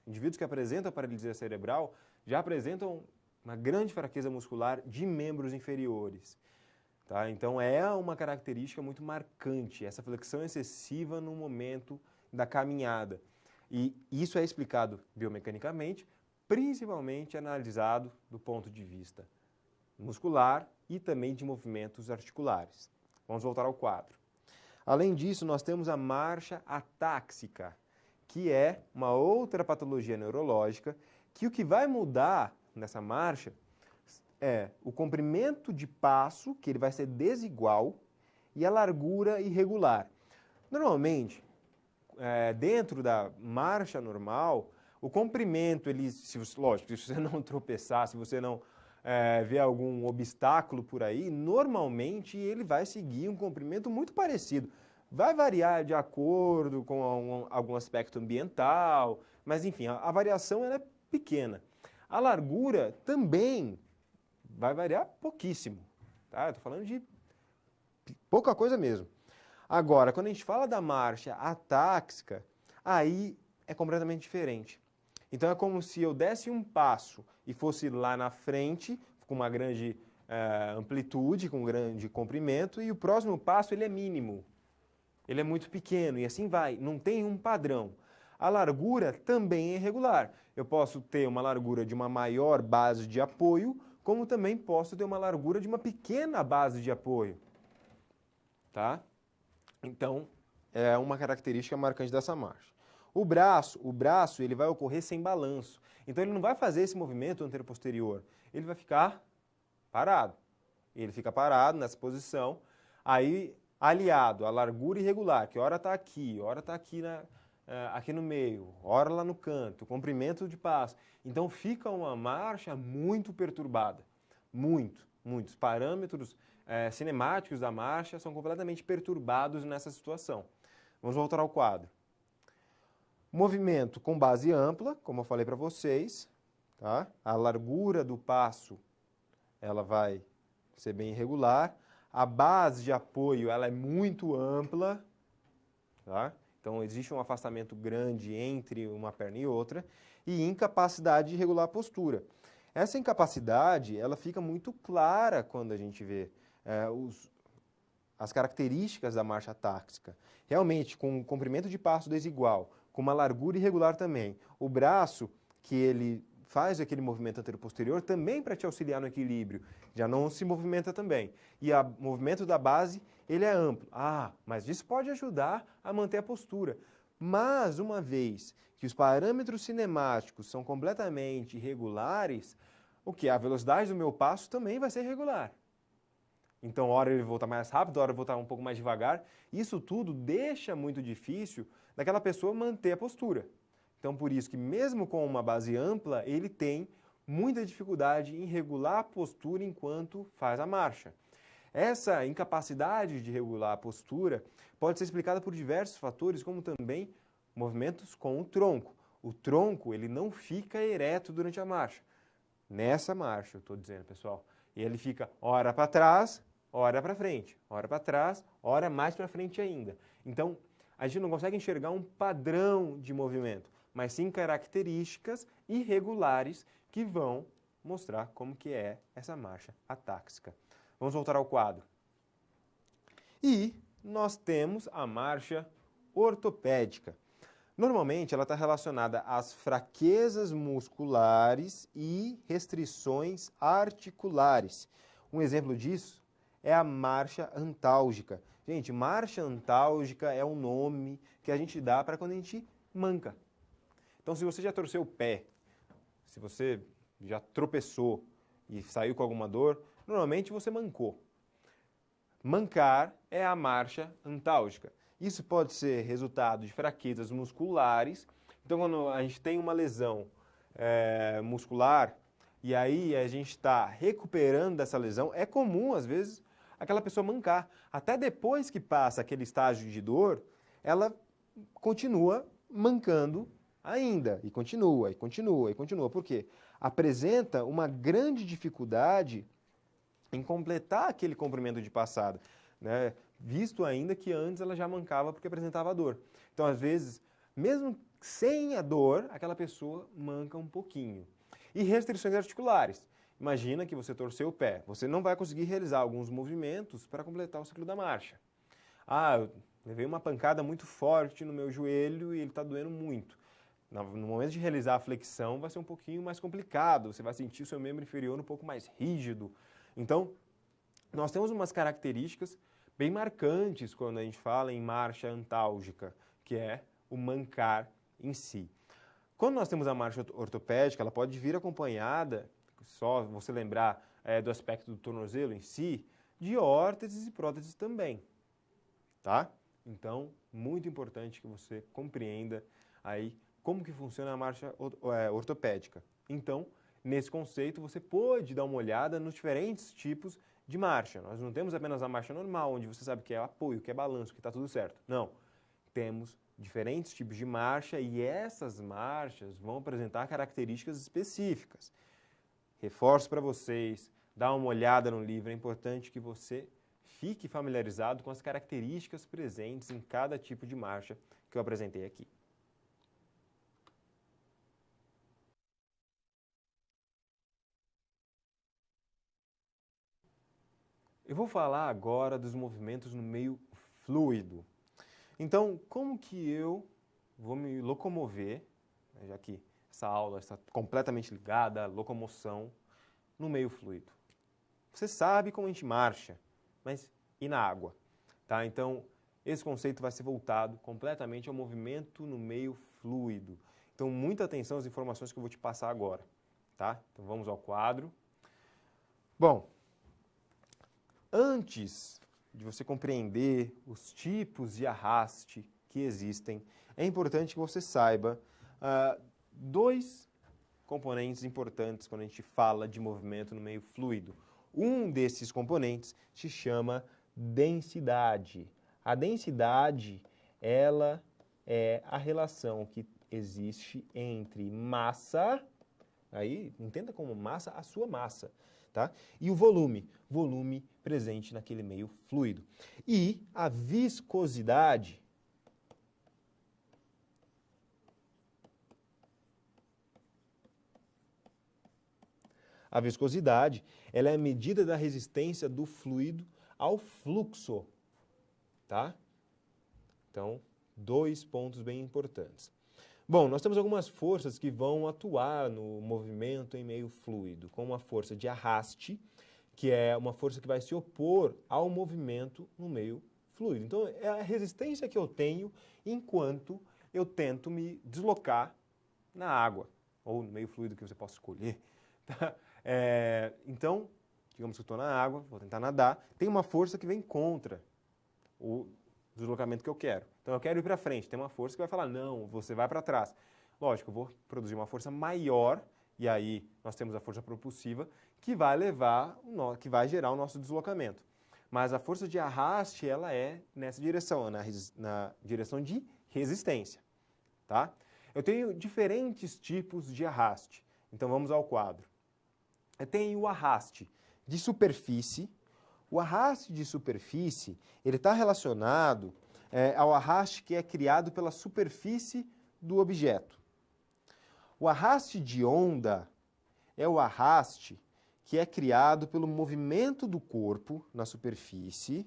Indivíduos que apresentam paralisia cerebral já apresentam uma grande fraqueza muscular de membros inferiores. Tá? Então é uma característica muito marcante, essa flexão excessiva no momento da caminhada. E isso é explicado biomecanicamente, principalmente analisado do ponto de vista muscular e também de movimentos articulares. Vamos voltar ao quadro. Além disso, nós temos a marcha atáxica, que é uma outra patologia neurológica, que o que vai mudar nessa marcha é o comprimento de passo, que ele vai ser desigual, e a largura irregular. Normalmente, dentro da marcha normal, o comprimento, lógico, se você não tropeçar, se você não ver algum obstáculo por aí, normalmente ele vai seguir um comprimento muito parecido. Vai variar de acordo com algum aspecto ambiental, mas enfim, a variação ela é pequena. A largura também vai variar pouquíssimo, tá? Estou falando de pouca coisa mesmo. Agora, quando a gente fala da marcha atáxica, aí é completamente diferente. Então é como se eu desse um passo e fosse lá na frente, com uma grande amplitude, com um grande comprimento, e o próximo passo ele é mínimo. Ele é muito pequeno e assim vai, não tem um padrão. A largura também é irregular. Eu posso ter uma largura de uma maior base de apoio, como também posso ter uma largura de uma pequena base de apoio. Tá? Então, é uma característica marcante dessa marcha. O braço ele vai ocorrer sem balanço. Então, ele não vai fazer esse movimento anterior-posterior. Ele vai ficar parado. Ele fica parado nessa posição. Aí, aliado à largura irregular, que hora está aqui aqui no meio, hora lá no canto, comprimento de passo. Então, fica uma marcha muito perturbada. Muito. Os parâmetros cinemáticos da marcha são completamente perturbados nessa situação. Vamos voltar ao quadro. Movimento com base ampla, como eu falei para vocês, tá? A largura do passo ela vai ser bem irregular. A base de apoio ela é muito ampla, tá? Então existe um afastamento grande entre uma perna e outra e incapacidade de regular a postura. Essa incapacidade ela fica muito clara quando a gente vê as características da marcha atáxica. Realmente, com um comprimento de passo desigual, com uma largura irregular também. O braço, que ele faz aquele movimento anterior-posterior também para te auxiliar no equilíbrio, já não se movimenta também. E o movimento da base, ele é amplo. Mas isso pode ajudar a manter a postura. Mas, uma vez que os parâmetros cinemáticos são completamente irregulares, a velocidade do meu passo também vai ser irregular. Então, hora ele volta mais rápido, hora ele voltar um pouco mais devagar. Isso tudo deixa muito difícil daquela pessoa manter a postura. Então, por isso que mesmo com uma base ampla, ele tem muita dificuldade em regular a postura enquanto faz a marcha. Essa incapacidade de regular a postura pode ser explicada por diversos fatores, como também movimentos com o tronco. O tronco, ele não fica ereto durante a marcha. Nessa marcha, eu estou dizendo, pessoal. E ele fica hora para trás, hora para frente, hora para trás, hora mais para frente ainda. Então, a gente não consegue enxergar um padrão de movimento, mas sim características irregulares que vão mostrar como que é essa marcha atáxica. Vamos voltar ao quadro. E nós temos a marcha ortopédica. Normalmente, ela está relacionada às fraquezas musculares e restrições articulares. Um exemplo disso é a marcha antálgica. Gente, marcha antálgica é um nome que a gente dá para quando a gente manca. Então, se você já torceu o pé, se você já tropeçou e saiu com alguma dor, normalmente você mancou. Mancar é a marcha antálgica. Isso pode ser resultado de fraquezas musculares. Então, quando a gente tem uma lesão muscular e aí a gente está recuperando dessa lesão, é comum, às vezes, aquela pessoa mancar. Até depois que passa aquele estágio de dor, ela continua mancando ainda. E continua, e continua, e continua. Por quê? Apresenta uma grande dificuldade em completar aquele comprimento de passada, né? Visto ainda que antes ela já mancava porque apresentava dor. Então, às vezes, mesmo sem a dor, aquela pessoa manca um pouquinho. E restrições articulares. Imagina que você torceu o pé. Você não vai conseguir realizar alguns movimentos para completar o ciclo da marcha. Ah, eu levei uma pancada muito forte no meu joelho e ele está doendo muito. No momento de realizar a flexão vai ser um pouquinho mais complicado. Você vai sentir o seu membro inferior um pouco mais rígido. Então, nós temos umas características bem marcantes quando a gente fala em marcha antálgica, que é o mancar em si. Quando nós temos a marcha ortopédica, ela pode vir acompanhada, só você lembrar do aspecto do tornozelo em si, de órteses e próteses também, tá? Então, muito importante que você compreenda aí como que funciona a marcha ortopédica. Então, nesse conceito, você pode dar uma olhada nos diferentes tipos de marcha. Nós não temos apenas a marcha normal, onde você sabe que é apoio, que é balanço, que está tudo certo. Não. Temos diferentes tipos de marcha e essas marchas vão apresentar características específicas. Reforço para vocês, dá uma olhada no livro, é importante que você fique familiarizado com as características presentes em cada tipo de marcha que eu apresentei aqui. Eu vou falar agora dos movimentos no meio fluido. Então, como que eu vou me locomover, né, já que essa aula está completamente ligada à locomoção no meio fluido? Você sabe como a gente marcha, mas e na água? Tá? Então, esse conceito vai ser voltado completamente ao movimento no meio fluido. Então, muita atenção às informações que eu vou te passar agora. Tá? Então, vamos ao quadro. Bom, antes de você compreender os tipos de arraste que existem, é importante que você saiba dois componentes importantes quando a gente fala de movimento no meio fluido. Um desses componentes se chama densidade. A densidade, ela é a relação que existe entre massa, aí entenda como massa a sua massa, tá? E o volume presente naquele meio fluido. E a viscosidade, ela é a medida da resistência do fluido ao fluxo, tá? Então, dois pontos bem importantes. Bom, nós temos algumas forças que vão atuar no movimento em meio fluido, como a força de arraste, que é uma força que vai se opor ao movimento no meio fluido. Então, é a resistência que eu tenho enquanto eu tento me deslocar na água, ou no meio fluido que você possa escolher. Tá? Então, digamos que eu estou na água, vou tentar nadar, tem uma força que vem contra o deslocamento que eu quero. Então eu quero ir para frente, tem uma força que vai falar, não, você vai para trás. Lógico, eu vou produzir uma força maior, e aí nós temos a força propulsiva, que vai que vai gerar o nosso deslocamento. Mas a força de arraste, ela é nessa direção, na direção de resistência, tá? Eu tenho diferentes tipos de arraste. Então vamos ao quadro. Eu tenho o arraste de superfície. O arraste de superfície, ele está relacionado ao arraste que é criado pela superfície do objeto. O arraste de onda é o arraste que é criado pelo movimento do corpo na superfície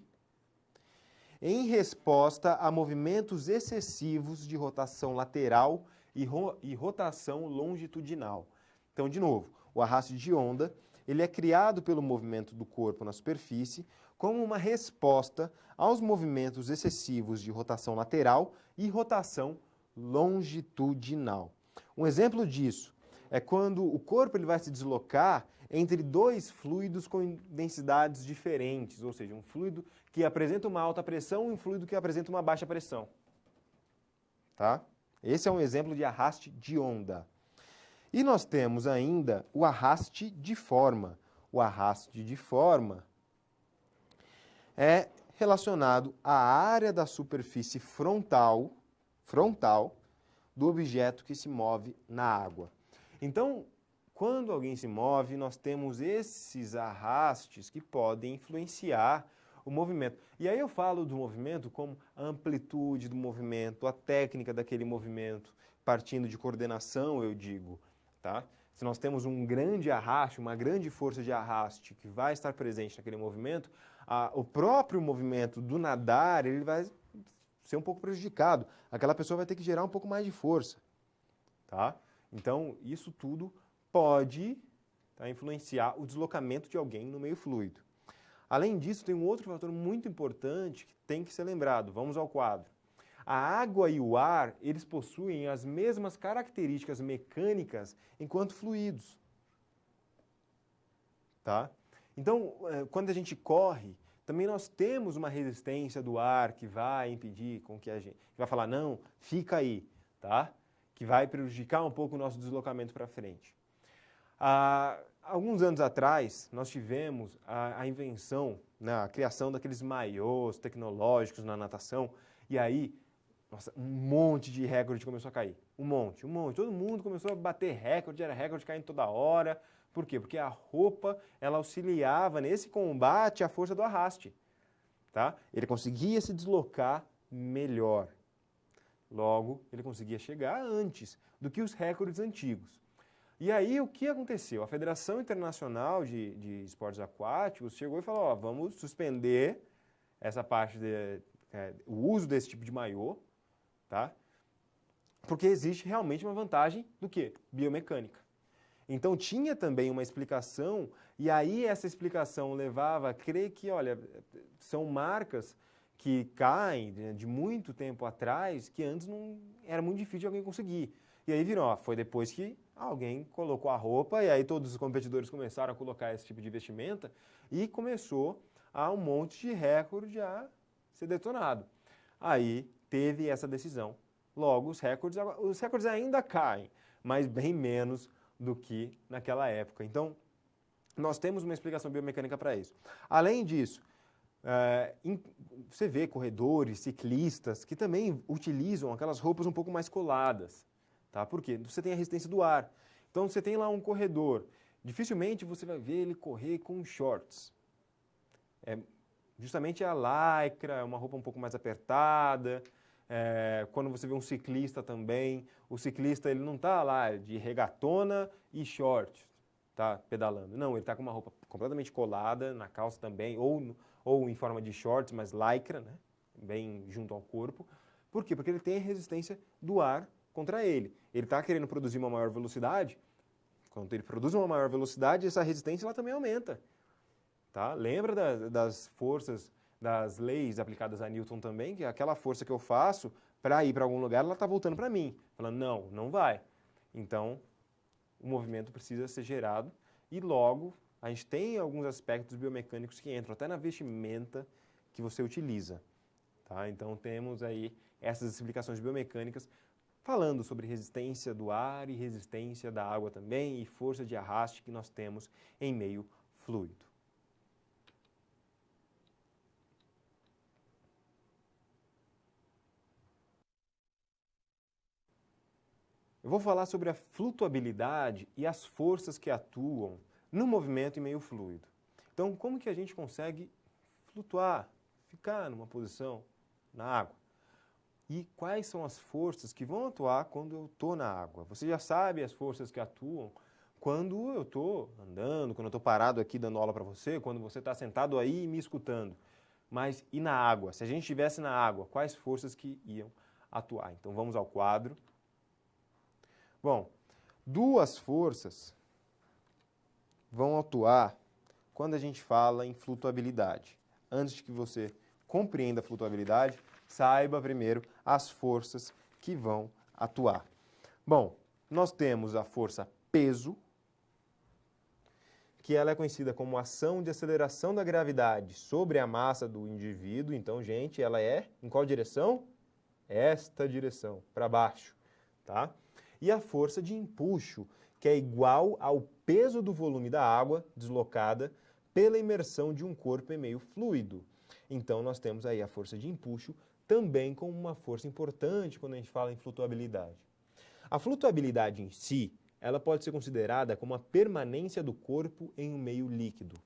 em resposta a movimentos excessivos de rotação lateral e rotação longitudinal. Então, de novo, o arraste de onda, ele é criado pelo movimento do corpo na superfície como uma resposta aos movimentos excessivos de rotação lateral e rotação longitudinal. Um exemplo disso é quando o corpo ele vai se deslocar entre dois fluidos com densidades diferentes, ou seja, um fluido que apresenta uma alta pressão e um fluido que apresenta uma baixa pressão. Tá? Esse é um exemplo de arraste de onda. E nós temos ainda o arraste de forma. O arraste de forma é relacionado à área da superfície frontal do objeto que se move na água. Então, quando alguém se move, nós temos esses arrastes que podem influenciar o movimento. E aí eu falo do movimento como a amplitude do movimento, a técnica daquele movimento, partindo de coordenação, eu digo, tá? Se nós temos um grande arraste, uma grande força de arraste que vai estar presente naquele movimento, o próprio movimento do nadar, ele vai ser um pouco prejudicado. Aquela pessoa vai ter que gerar um pouco mais de força, tá? Então, isso tudo pode influenciar o deslocamento de alguém no meio fluido. Além disso, tem um outro fator muito importante que tem que ser lembrado. Vamos ao quadro. A água e o ar, eles possuem as mesmas características mecânicas enquanto fluidos. Tá? Então, quando a gente corre, também nós temos uma resistência do ar que vai impedir com que a gente... que vai falar, não, fica aí, tá? Que vai prejudicar um pouco o nosso deslocamento para frente. Alguns anos atrás, nós tivemos a invenção, a criação daqueles maiôs tecnológicos na natação, e aí, nossa, um monte de recorde começou a cair. Um monte. Todo mundo começou a bater recorde, era recorde caindo toda hora. Por quê? Porque a roupa, ela auxiliava nesse combate à força do arraste. Tá? Ele conseguia se deslocar melhor. Logo, ele conseguia chegar antes do que os recordes antigos. E aí, o que aconteceu? A Federação Internacional de Esportes Aquáticos chegou e falou, ó, vamos suspender essa parte, o uso desse tipo de maiô, tá? Porque existe realmente uma vantagem do quê? Biomecânica. Então, tinha também uma explicação, e aí essa explicação levava a crer que, olha, são marcas que caem de muito tempo atrás, que antes não era muito difícil de alguém conseguir. E aí virou, foi depois que alguém colocou a roupa, e aí todos os competidores começaram a colocar esse tipo de vestimenta, e começou a um monte de recorde a ser detonado. Aí teve essa decisão. Logo, os recordes ainda caem, mas bem menos do que naquela época. Então, nós temos uma explicação biomecânica para isso. Além disso, você vê corredores, ciclistas, que também utilizam aquelas roupas um pouco mais coladas. Tá? Por quê? Você tem a resistência do ar. Então, você tem lá um corredor. Dificilmente você vai ver ele correr com shorts. Justamente a lycra, é uma roupa um pouco mais apertada. Quando você vê um ciclista também, o ciclista ele não está lá de regatona e short, tá pedalando. Não, ele está com uma roupa completamente colada, na calça também, ou em forma de shorts, mas lycra, né? Bem junto ao corpo. Por quê? Porque ele tem a resistência do ar contra ele. Ele está querendo produzir uma maior velocidade. Quando ele produz uma maior velocidade, essa resistência ela também aumenta. Tá? Lembra das forças, das leis aplicadas a Newton também, que aquela força que eu faço para ir para algum lugar, ela está voltando para mim. Falando, não vai. Então, o movimento precisa ser gerado e logo a gente tem alguns aspectos biomecânicos que entram até na vestimenta que você utiliza. Tá? Então, temos aí essas explicações biomecânicas falando sobre resistência do ar e resistência da água também e força de arraste que nós temos em meio fluido. Eu vou falar sobre a flutuabilidade e as forças que atuam no movimento em meio fluido. Então, como que a gente consegue flutuar, ficar numa posição na água? E quais são as forças que vão atuar quando eu estou na água? Você já sabe as forças que atuam quando eu estou andando, quando eu estou parado aqui dando aula para você, quando você está sentado aí me escutando. Mas e na água? Se a gente estivesse na água, quais forças que iam atuar? Então, vamos ao quadro. Bom, duas forças vão atuar quando a gente fala em flutuabilidade. Antes de que você compreenda a flutuabilidade, saiba primeiro as forças que vão atuar. Bom, nós temos a força peso, que ela é conhecida como ação de aceleração da gravidade sobre a massa do indivíduo. Então, gente, ela é em qual direção? Esta direção, para baixo, tá? E a força de empuxo, que é igual ao peso do volume da água deslocada pela imersão de um corpo em meio fluido. Então, nós temos aí a força de empuxo também como uma força importante quando a gente fala em flutuabilidade. A flutuabilidade em si, ela pode ser considerada como a permanência do corpo em um meio líquido.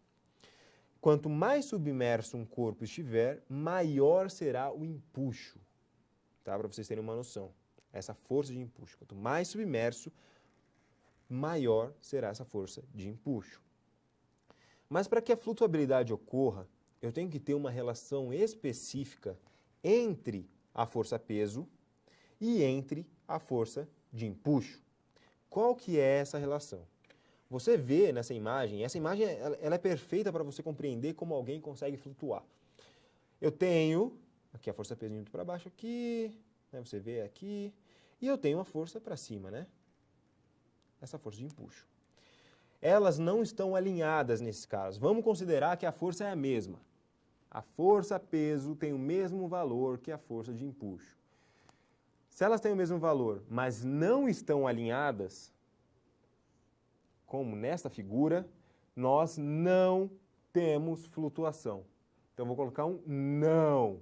Quanto mais submerso um corpo estiver, maior será o empuxo, tá? Para vocês terem uma noção. Essa força de empuxo. Quanto mais submerso, maior será essa força de empuxo. Mas para que a flutuabilidade ocorra, eu tenho que ter uma relação específica entre a força peso e entre a força de empuxo. Qual que é essa relação? Você vê nessa imagem, essa imagem ela é perfeita para você compreender como alguém consegue flutuar. Eu tenho aqui a força peso indo para baixo aqui, né, você vê aqui, e eu tenho a força para cima, né? Essa força de empuxo. Elas não estão alinhadas nesse caso. Vamos considerar que a força é a mesma. A força peso tem o mesmo valor que a força de empuxo. Se elas têm o mesmo valor, mas não estão alinhadas, como nesta figura, nós não temos flutuação. Então, vou colocar um não.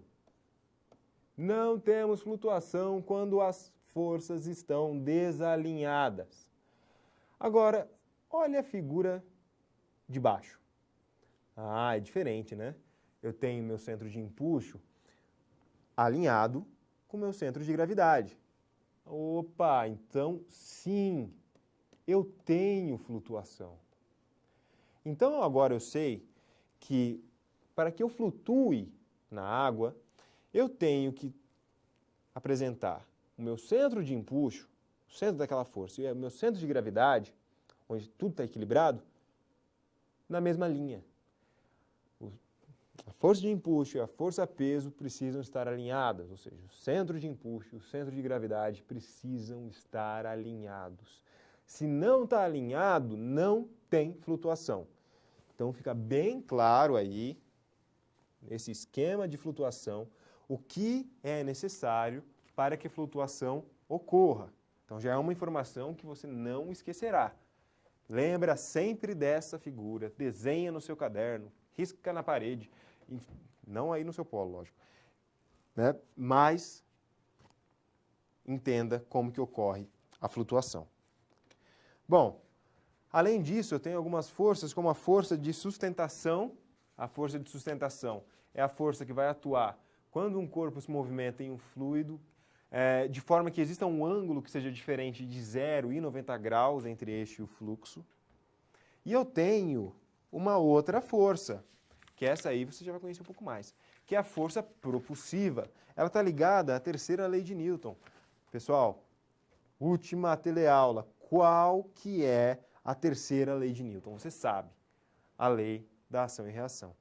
Não temos flutuação quando as forças estão desalinhadas. Agora, olha a figura de baixo. Ah, é diferente, né? Eu tenho meu centro de empuxo alinhado com o meu centro de gravidade. Opa, então sim, eu tenho flutuação. Então agora eu sei que para que eu flutue na água, eu tenho que apresentar o meu centro de empuxo, o centro daquela força, e o meu centro de gravidade, onde tudo está equilibrado, na mesma linha. A força de empuxo e a força peso precisam estar alinhadas, ou seja, o centro de empuxo e o centro de gravidade precisam estar alinhados. Se não está alinhado, não tem flutuação. Então fica bem claro aí, nesse esquema de flutuação, o que é necessário para que a flutuação ocorra. Então já é uma informação que você não esquecerá. Lembra sempre dessa figura, desenha no seu caderno, risca na parede, não aí no seu polo, lógico, né? Mas entenda como que ocorre a flutuação. Bom, além disso, eu tenho algumas forças, como a força de sustentação. A força de sustentação é a força que vai atuar quando um corpo se movimenta em um fluido, de forma que exista um ângulo que seja diferente de 0 e 90 graus entre este e o fluxo. E eu tenho uma outra força, que essa aí você já vai conhecer um pouco mais, que é a força propulsiva. Ela está ligada à terceira lei de Newton. Pessoal, última teleaula, qual que é a terceira lei de Newton? Você sabe, a lei da ação e reação.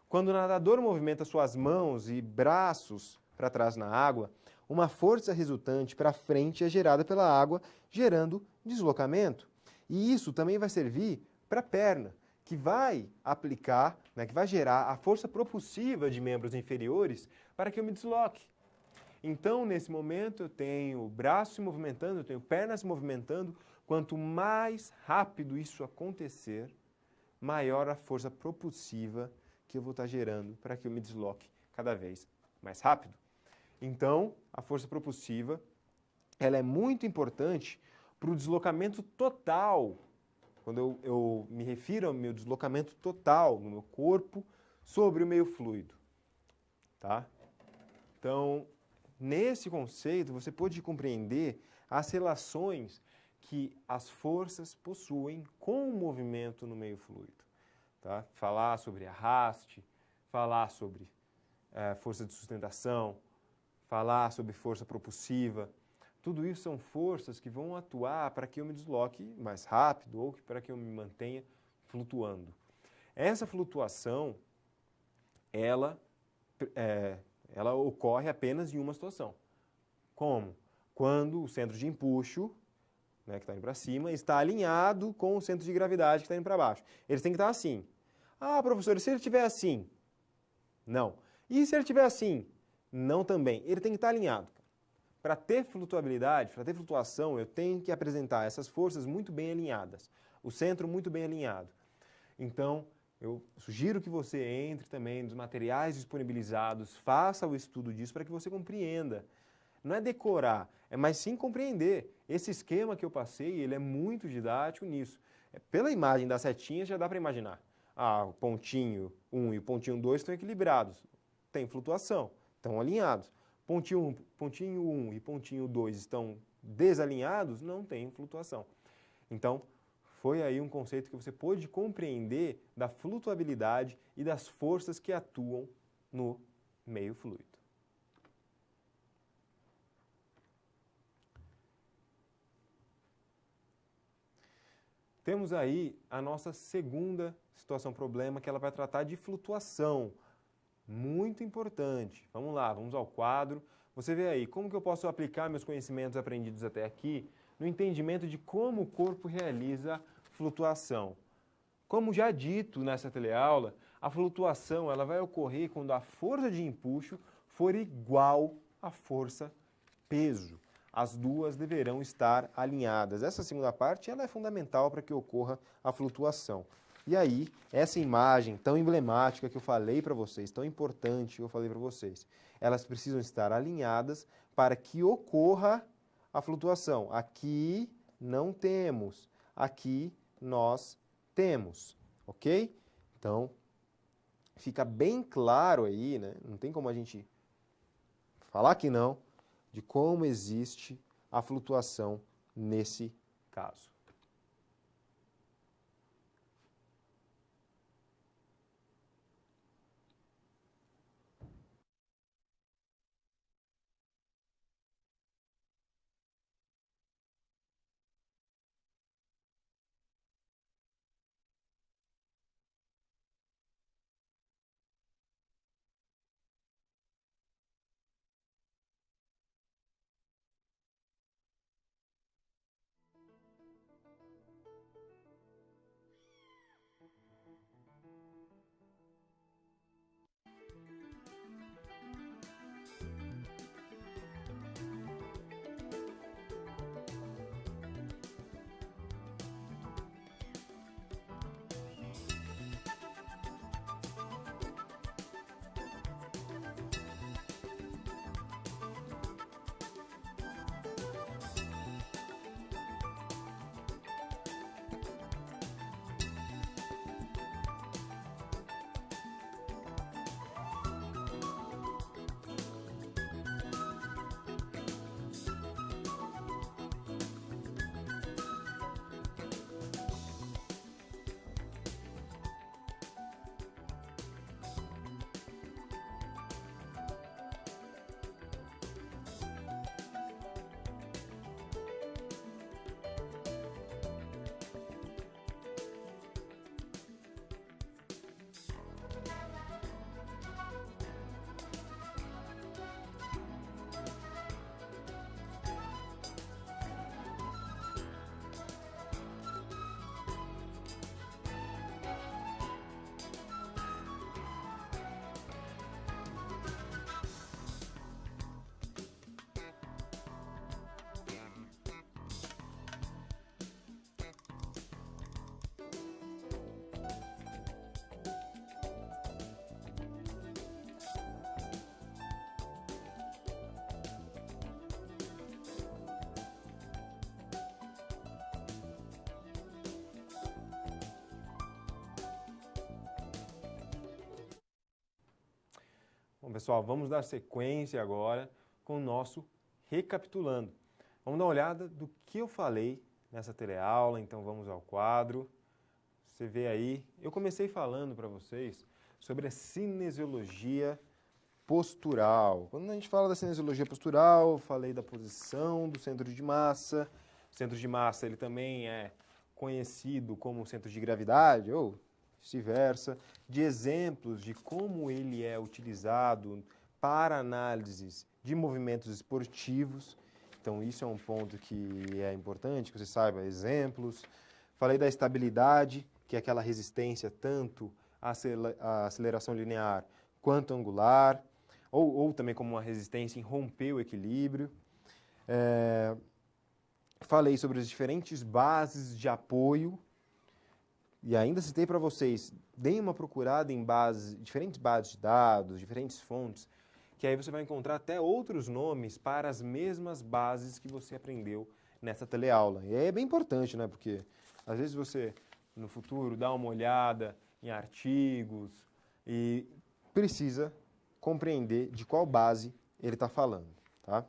Quando o nadador movimenta suas mãos e braços para trás na água, uma força resultante para frente é gerada pela água, gerando deslocamento. E isso também vai servir para a perna, que vai aplicar, né, que vai gerar a força propulsiva de membros inferiores para que eu me desloque. Então, nesse momento, eu tenho o braço se movimentando, eu tenho pernas se movimentando. Quanto mais rápido isso acontecer, maior a força propulsiva que eu vou estar gerando para que eu me desloque cada vez mais rápido. Então, a força propulsiva ela é muito importante para o deslocamento total. Quando eu me refiro ao meu deslocamento total no meu corpo sobre o meio fluido. Tá? Então, nesse conceito, você pode compreender as relações que as forças possuem com o movimento no meio fluido. Tá? Falar sobre arraste, falar sobre força de sustentação, falar sobre força propulsiva. Tudo isso são forças que vão atuar para que eu me desloque mais rápido ou para que eu me mantenha flutuando. Essa flutuação, ela ocorre apenas em uma situação. Como? Quando o centro de empuxo, né, que está indo para cima, está alinhado com o centro de gravidade que está indo para baixo. Eles têm que estar assim. Ah, professor, e se ele estiver assim? Não. E se ele estiver assim? Não também. Ele tem que estar alinhado. Para ter flutuabilidade, para ter flutuação, eu tenho que apresentar essas forças muito bem alinhadas. O centro muito bem alinhado. Então, eu sugiro que você entre também nos materiais disponibilizados, faça o estudo disso para que você compreenda. Não é decorar, é mais sim compreender. Esse esquema que eu passei, ele é muito didático nisso. Pela imagem das setinhas já dá para imaginar. Ah, o pontinho 1 e o pontinho 2 estão equilibrados. Tem flutuação, estão alinhados. Pontinho 1 e pontinho 2 estão desalinhados, não tem flutuação. Então, foi aí um conceito que você pôde compreender da flutuabilidade e das forças que atuam no meio fluido. Temos aí a nossa segunda situação-problema, que ela vai tratar de flutuação. Muito importante. Vamos lá, vamos ao quadro. Você vê aí, como que eu posso aplicar meus conhecimentos aprendidos até aqui no entendimento de como o corpo realiza flutuação. Como já dito nessa teleaula, a flutuação ela vai ocorrer quando a força de empuxo for igual à força peso. As duas deverão estar alinhadas. Essa segunda parte ela é fundamental para que ocorra a flutuação. E aí, essa imagem tão emblemática que eu falei para vocês, tão importante que eu falei para vocês, elas precisam estar alinhadas para que ocorra a flutuação. Aqui não temos, aqui nós temos, ok? Então, fica bem claro aí, né? Não tem como a gente falar que não, de como existe a flutuação nesse caso. Bom, pessoal, vamos dar sequência agora com o nosso recapitulando. Vamos dar uma olhada do que eu falei nessa teleaula, então vamos ao quadro. Você vê aí, eu comecei falando para vocês sobre a cinesiologia postural. Quando a gente fala da cinesiologia postural, eu falei da posição do centro de massa. O centro de massa ele também é conhecido como centro de gravidade, ou vice-versa, de exemplos de como ele é utilizado para análises de movimentos esportivos. Então, isso é um ponto que é importante, que você saiba exemplos. Falei da estabilidade, que é aquela resistência tanto à aceleração linear quanto angular, ou também como uma resistência em romper o equilíbrio. Falei sobre as diferentes bases de apoio, e ainda citei para vocês, deem uma procurada em diferentes bases de dados, diferentes fontes, que aí você vai encontrar até outros nomes para as mesmas bases que você aprendeu nessa teleaula. E é bem importante, né? Porque às vezes você, no futuro, dá uma olhada em artigos e precisa compreender de qual base ele está falando, tá?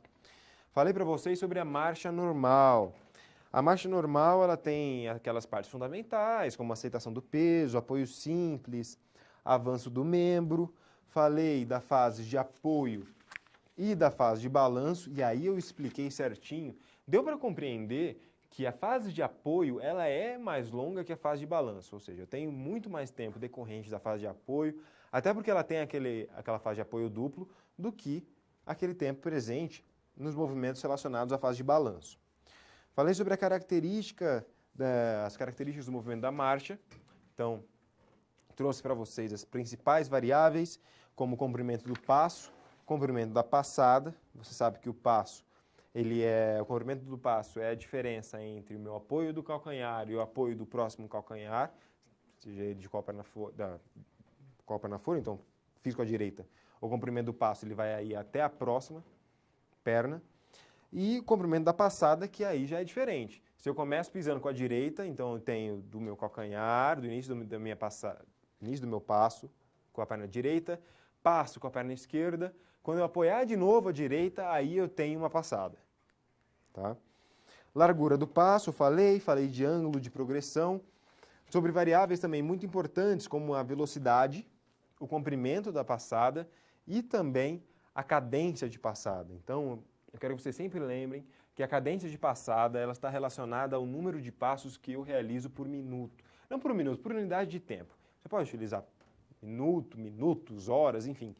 Falei para vocês sobre a marcha normal. A marcha normal ela tem aquelas partes fundamentais, como aceitação do peso, apoio simples, avanço do membro. Falei da fase de apoio e da fase de balanço, e aí eu expliquei certinho. Deu para compreender que a fase de apoio ela é mais longa que a fase de balanço, ou seja, eu tenho muito mais tempo decorrente da fase de apoio, até porque ela tem aquela fase de apoio duplo, do que aquele tempo presente nos movimentos relacionados à fase de balanço. Falei sobre as características do movimento da marcha. Então, trouxe para vocês as principais variáveis, como o comprimento do passo, comprimento da passada. Você sabe que o comprimento do passo é a diferença entre o meu apoio do calcanhar e o apoio do próximo calcanhar, seja de qual perna for, então fiz com a direita. O comprimento do passo ele vai aí até a próxima perna. E o comprimento da passada, que aí já é diferente. Se eu começo pisando com a direita, então eu tenho do meu calcanhar, do início do meu passo com a perna direita, passo com a perna esquerda. Quando eu apoiar de novo a direita, aí eu tenho uma passada. Tá? Largura do passo, falei de ângulo de progressão. Sobre variáveis também muito importantes, como a velocidade, o comprimento da passada e também a cadência de passada. Então, eu quero que vocês sempre lembrem que a cadência de passada ela está relacionada ao número de passos que eu realizo por minuto. Não por minuto, por unidade de tempo. Você pode utilizar minutos, horas, enfim.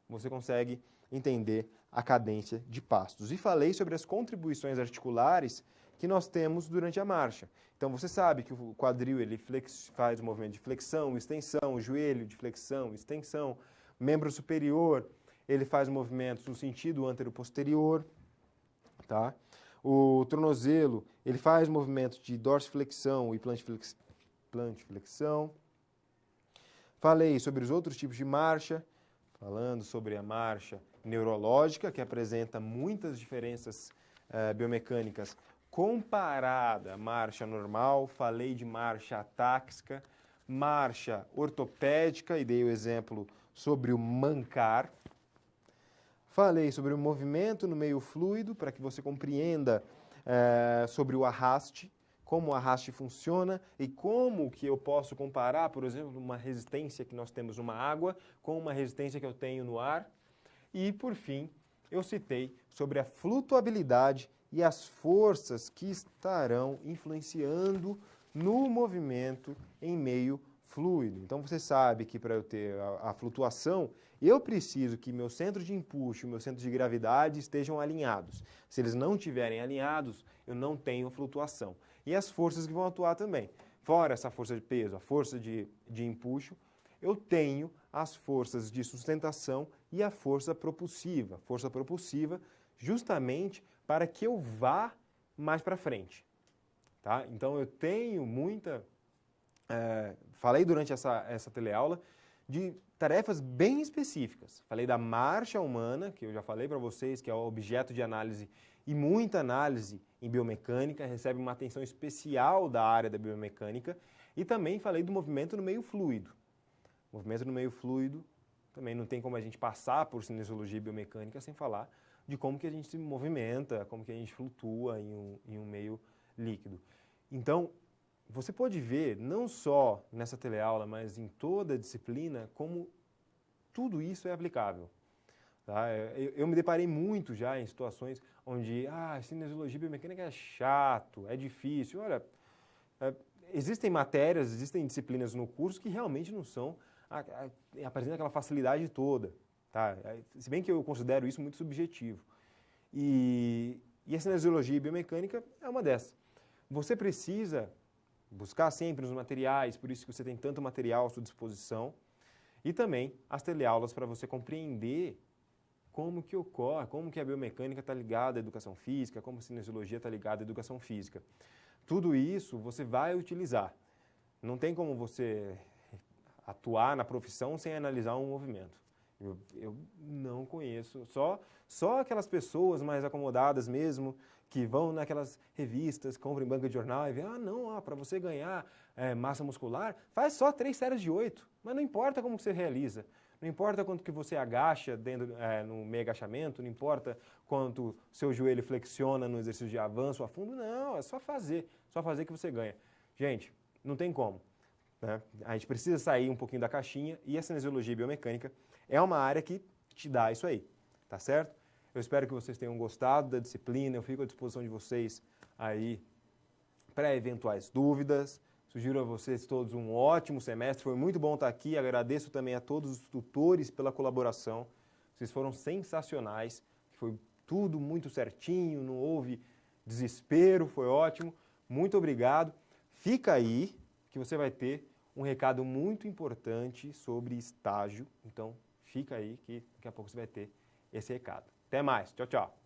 Você consegue entender a cadência de passos. E falei sobre as contribuições articulares que nós temos durante a marcha. Então você sabe que o quadril ele faz o movimento de flexão, extensão, o joelho de flexão, extensão, membro superior, ele faz movimentos no sentido antero-posterior. Tá? O tornozelo, ele faz movimentos de dorsiflexão e plantiflexão. Falei sobre os outros tipos de marcha, falando sobre a marcha neurológica, que apresenta muitas diferenças biomecânicas comparada à marcha normal. Falei de marcha atáxica, marcha ortopédica, e dei o exemplo sobre o mancar. Falei sobre o movimento no meio fluido, para que você compreenda sobre o arraste, como o arraste funciona e como que eu posso comparar, por exemplo, uma resistência que nós temos numa água com uma resistência que eu tenho no ar. E, por fim, eu citei sobre a flutuabilidade e as forças que estarão influenciando no movimento em meio fluido. Então, você sabe que para eu ter a flutuação, eu preciso que meu centro de empuxo e meu centro de gravidade estejam alinhados. Se eles não estiverem alinhados, eu não tenho flutuação. E as forças que vão atuar também. Fora essa força de peso, a força de empuxo, eu tenho as forças de sustentação e a força propulsiva. Força propulsiva justamente para que eu vá mais para frente. Tá? Então, eu tenho falei durante essa teleaula de tarefas bem específicas. Falei da marcha humana, que eu já falei para vocês, que é o objeto de análise e muita análise em biomecânica, recebe uma atenção especial da área da biomecânica. E também falei do movimento no meio fluido. Movimento no meio fluido, Também não tem como a gente passar por cinesiologia e biomecânica sem falar de como que a gente se movimenta, como que a gente flutua em um meio líquido. Então, você pode ver, não só nessa teleaula, mas em toda a disciplina, como tudo isso é aplicável. Tá? Eu me deparei muito já em situações onde, cinesiologia e biomecânica é chato, é difícil. Olha, existem matérias, existem disciplinas no curso que realmente não são, apresentam aquela facilidade toda. Tá? Se bem que eu considero isso muito subjetivo. E a cinesiologia e biomecânica é uma dessas. Você precisa buscar sempre os materiais, por isso que você tem tanto material à sua disposição, e também as teleaulas para você compreender como que ocorre, como que a biomecânica está ligada à educação física, como a cinesiologia está ligada à educação física. Tudo isso você vai utilizar. Não tem como você atuar na profissão sem analisar um movimento. Eu não conheço, só aquelas pessoas mais acomodadas mesmo, que vão naquelas revistas, compram em banca de jornal e veem, para você ganhar massa muscular, faz só 3 séries de 8, mas não importa como você realiza. Não importa quanto que você agacha no meio agachamento, não importa quanto seu joelho flexiona no exercício de avanço a fundo, não, é só fazer que você ganha. Gente, não tem como. Né? A gente precisa sair um pouquinho da caixinha e a cinesiologia e biomecânica é uma área que te dá isso aí, tá certo? Eu espero que vocês tenham gostado da disciplina, eu fico à disposição de vocês aí para eventuais dúvidas. Sugiro a vocês todos um ótimo semestre, foi muito bom estar aqui, agradeço também a todos os tutores pela colaboração, vocês foram sensacionais, foi tudo muito certinho, não houve desespero, foi ótimo, muito obrigado. Fica aí que você vai ter um recado muito importante sobre estágio, então fica aí que daqui a pouco você vai ter esse recado. Até mais, tchau, tchau.